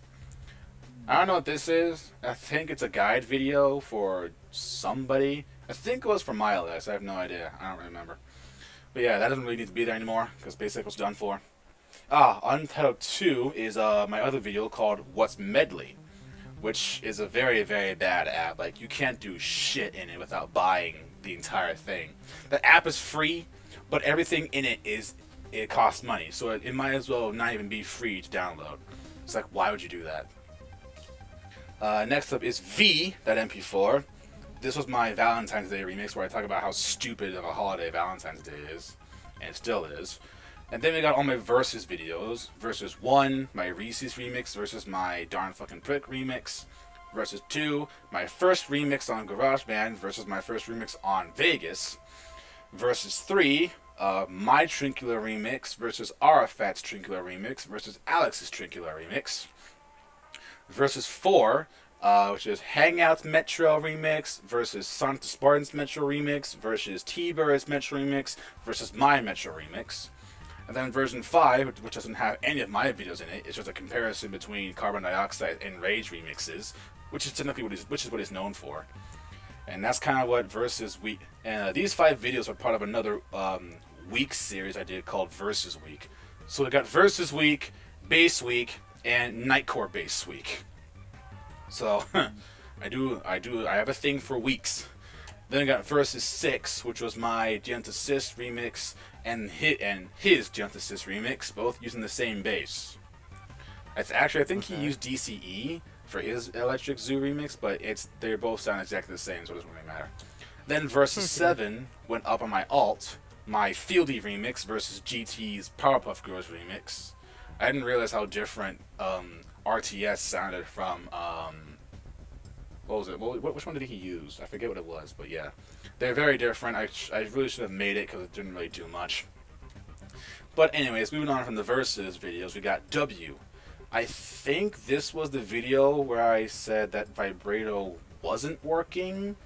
I don't know what this is. I think it's a guide video for somebody. I think it was for Miles. I have no idea. I don't remember. But yeah, that doesn't really need to be there anymore because Basic was done for. Untitled 2 is my other video called What's Medley, which is a very, very bad app. Like, you can't do shit in it without buying the entire thing. The app is free, but everything in it costs money. So it might as well not even be free to download. It's like, why would you do that? Next up is V, that MP4. This was my Valentine's Day remix where I talk about how stupid of a holiday Valentine's Day is. And it still is. And then we got all my Versus videos. Versus 1, my Reese's remix versus my Darn Fucking Prick remix. Versus 2, my first remix on GarageBand versus my first remix on Vegas. Versus 3, my Trinkula remix versus Arafat's Trinkula remix versus Alex's Trinkula remix. Versus 4, which is Hangout's Metro remix versus Sonic the Spartan's Metro remix versus T-Bird's Metro remix versus my Metro remix. And then version 5, which doesn't have any of my videos in it, it's just a comparison between Carbon Dioxide and Rage remixes, which is technically what he's known for. And that's kind of what Versus Week. And these 5 videos are part of another week series I did called Versus Week. So we got Versus Week, Bass Week, and Nightcore Bass Week. So I have a thing for weeks. Then I got Versus 6, which was my Genesis remix and his Genesis remix, both using the same bass. I think he used DCE, for his Electric Zoo remix, but they both sound exactly the same, so it doesn't really matter. Then Versus 7 went up on my alt, my Fieldy remix versus GT's Powerpuff Girls remix. I didn't realize how different RTS sounded from what was it? Which one did he use? I forget what it was, but yeah, they're very different. I really should have made it because it didn't really do much. But anyways, moving on from the Versus videos, we got W. I think this was the video where I said that Vibrato wasn't working,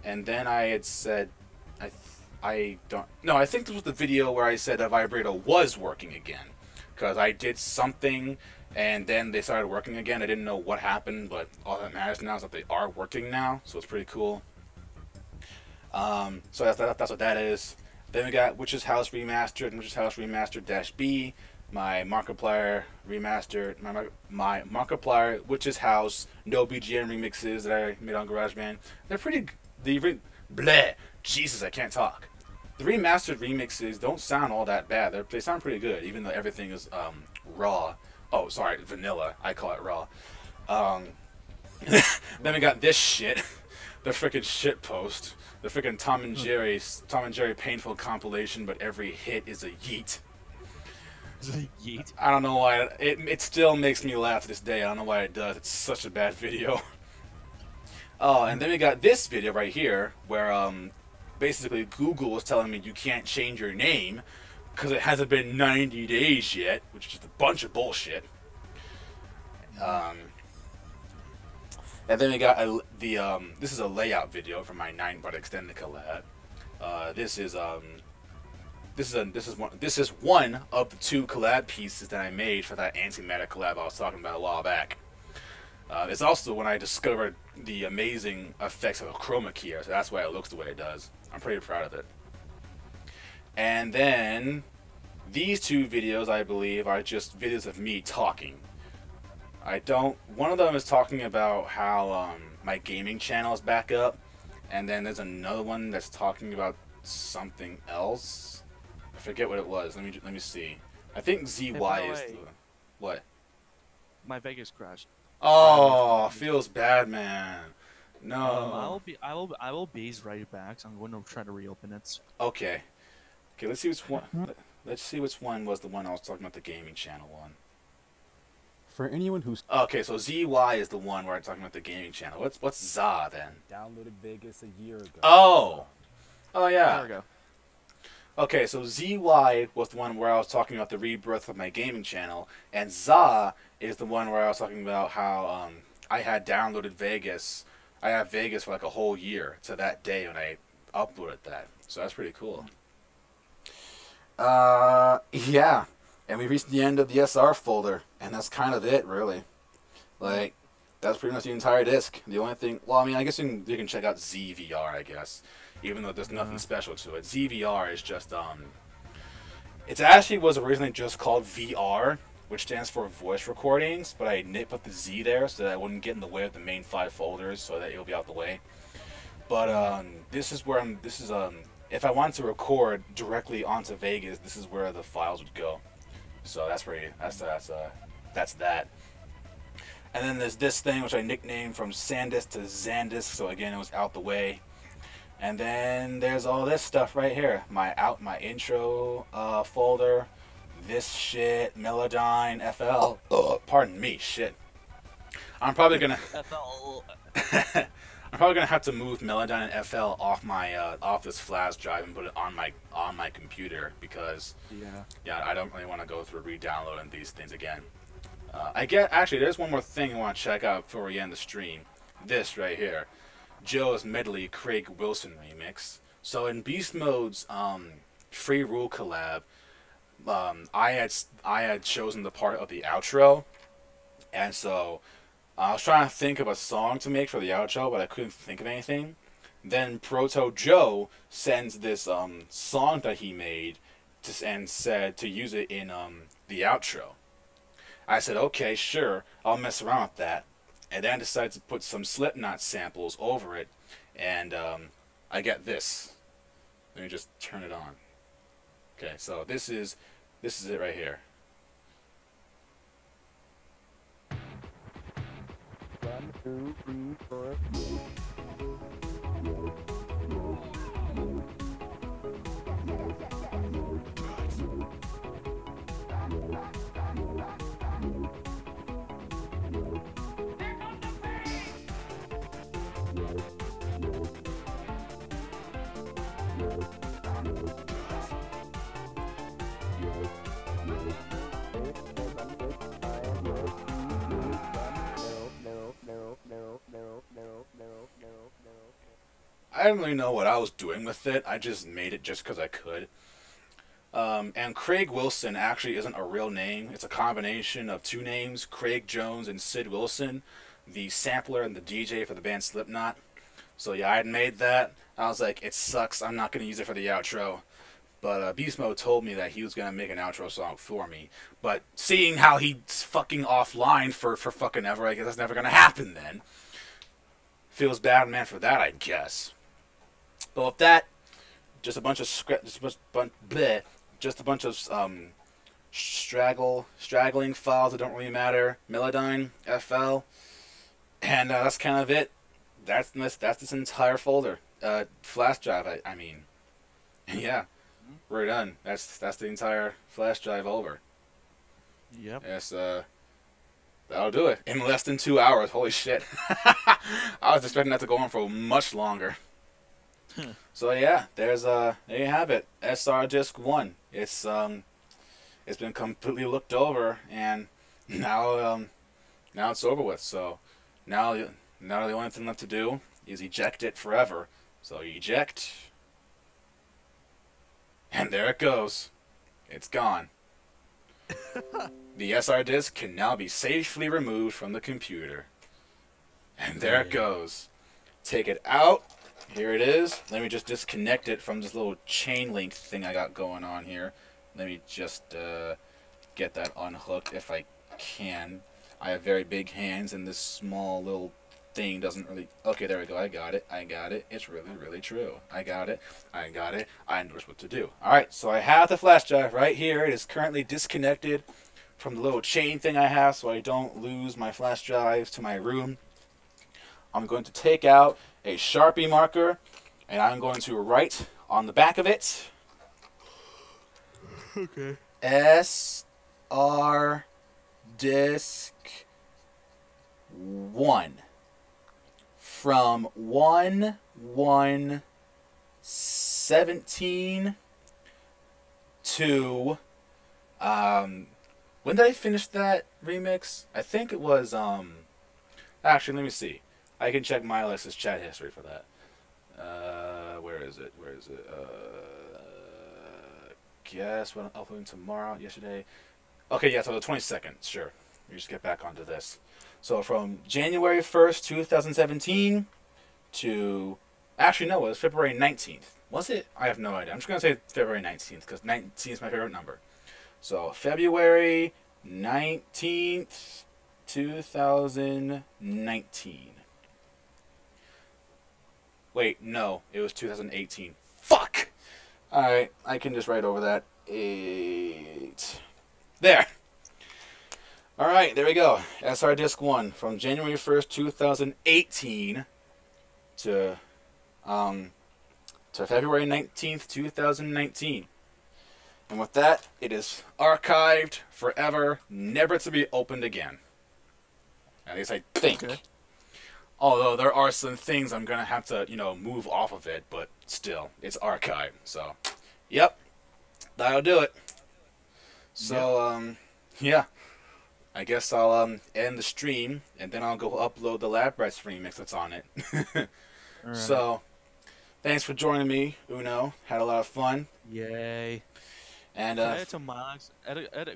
and then I had said I think this was the video where I said that Vibrato was working again, because I did something and then they started working again. I didn't know what happened, but all that matters now is that they are working now, so it's pretty cool. So that's what that is. Then we got Witch's House Remastered and Witch's House Remastered -B, my Markiplier Remastered, my Markiplier Witch's House no BGM remixes that I made on GarageBand. They're pretty. Bleh, Jesus, I can't talk. The remastered remixes don't sound all that bad. They sound pretty good, even though everything is raw. Oh, sorry, vanilla. I call it raw. Then we got this shit, the freaking shit post, the freaking Tom and Jerry painful compilation, but every hit is a yeet. Yeet. I don't know why it still makes me laugh to this day. I don't know why it does. It's such a bad video. Oh, and then we got this video right here where basically Google was telling me you can't change your name because it hasn't been 90 days yet, which is just a bunch of bullshit. And then we got this is a layout video for my 9-part extended collab. This is one of the 2 collab pieces that I made for that antimatter collab I was talking about a while back. It's also when I discovered the amazing effects of a chroma key, so that's why it looks the way it does. I'm pretty proud of it. And then these 2 videos, I believe, are just videos of me talking. One of them is talking about how my gaming channel is back up, and then there's another one that's talking about something else. I forget what it was. Let me see. I think ZY is the what? My Vegas crashed. Oh, feels bad, man. No. I will base right back. So I'm going to try to reopen it. Okay. Okay. Let's see which one. Let's see which one was the one I was talking about, the gaming channel one. For anyone who's okay, so ZY is the one where I'm talking about the gaming channel. What's ZA then? Downloaded Vegas a year ago. Oh. Oh yeah. There we go. Okay, so ZY was the one where I was talking about the rebirth of my gaming channel, and ZA is the one where I was talking about how I had downloaded Vegas. I have Vegas for like a whole year to that day when I uploaded that. So that's pretty cool. Yeah. And we reached the end of the SR folder, and that's kind of it, really. Like, that's pretty much the entire disc. The only thing, well, I mean, I guess you can check out ZVR, I guess, even though there's nothing special to it. ZVR is just, it actually was originally just called VR, which stands for voice recordings, but I put the Z there so that it wouldn't get in the way of the main 5 folders, so that it'll be out the way. But this is where if I wanted to record directly onto Vegas, this is where the files would go. So that's that. And then there's this thing which I nicknamed from SanDisk to Zandisk, so again it was out the way. And then there's all this stuff right here, my intro folder, this shit, Melodyne, FL. Pardon me, shit. I'm probably gonna I'm probably gonna have to move Melodyne and FL off my off this flash drive and put it on my computer because I don't really want to go through re-downloading these things again. Actually, there's one more thing I want to check out before we end the stream. This right here, Joe's Medley Craig Wilson remix. So in Beast Mode's Free Rule collab, I had chosen the part of the outro, and so I was trying to think of a song to make for the outro, but I couldn't think of anything. Then Proto Joe sends this song that he made and said to use it in the outro. I said, okay, sure, I'll mess around with that. And then I decided to put some Slipknot samples over it, and I get this. Let me just turn it on. Okay, so this is it right here. 2, 3, 4. I didn't really know what I was doing with it. I just made it just because I could. And Craig Wilson actually isn't a real name. It's a combination of two names, Craig Jones and Sid Wilson, the sampler and the DJ for the band Slipknot. So yeah, I had made that. I was like, it sucks. I'm not going to use it for the outro. But Beast Mode told me that he was going to make an outro song for me. But seeing how he's fucking offline for fucking ever, I guess that's never going to happen then. Feels bad, man, for that, I guess. But with that, just a bunch of straggling files that don't really matter. Melodyne, FL, and that's kind of it. That's this entire folder. Flash drive, I mean, yeah, we're done. That's the entire flash drive over. Yep. Yes, that'll do it in less than 2 hours. Holy shit! I was expecting that to go on for much longer. So yeah, there you have it. SR Disc 1. It's been completely looked over, and now it's over with. So now the only thing left to do is eject it forever. So eject, and there it goes. It's gone. The SR disc can now be safely removed from the computer. And there it goes. Take it out. Here it is. Let me just disconnect it from this little chain link thing I got going on here. Let me just get that unhooked if I can. I have very big hands, and this small little thing doesn't really... Okay, there we go. I got it. It's really, really true. I got it. I know what to do. Alright, so I have the flash drive right here. It is currently disconnected from the little chain thing I have so I don't lose my flash drives to my room. I'm going to take out a Sharpie marker, and I'm going to write on the back of it, Okay. SR Disc 1 from 1/1/17 to when did I finish that remix? I think it was actually, let me see. I can check Milex's chat history for that. Where is it? Guess what I'm uploading tomorrow, yesterday. Okay, yeah, so the 22nd, sure. We just get back onto this. So from January 1st, 2017 to... Actually, no, it was February 19th. Was it? I have no idea. I'm just going to say February 19th because 19 is my favorite number. So February 19th, 2019. Wait, no, it was 2018. Fuck! Alright, I can just write over that. 8. There! Alright, there we go. SR Disc 1 from January 1st, 2018 to February 19th, 2019. And with that, it is archived forever, never to be opened again. At least I think. Okay. Although there are some things I'm going to have to, move off of it, but still, it's archived. So, yep, that'll do it. So, yeah, I guess I'll end the stream, and then I'll go upload the Lab Rats remix that's on it. Right. So, thanks for joining me, Uno. Had a lot of fun. Yay. And, Credit to Milex.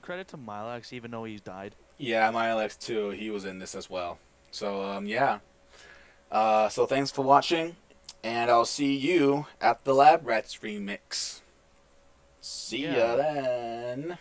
Credit to Milex, even though he's died. yeah, my Alex too, he was in this as well. So, yeah. So thanks for watching, and I'll see you at the Lab Rats remix. See ya then.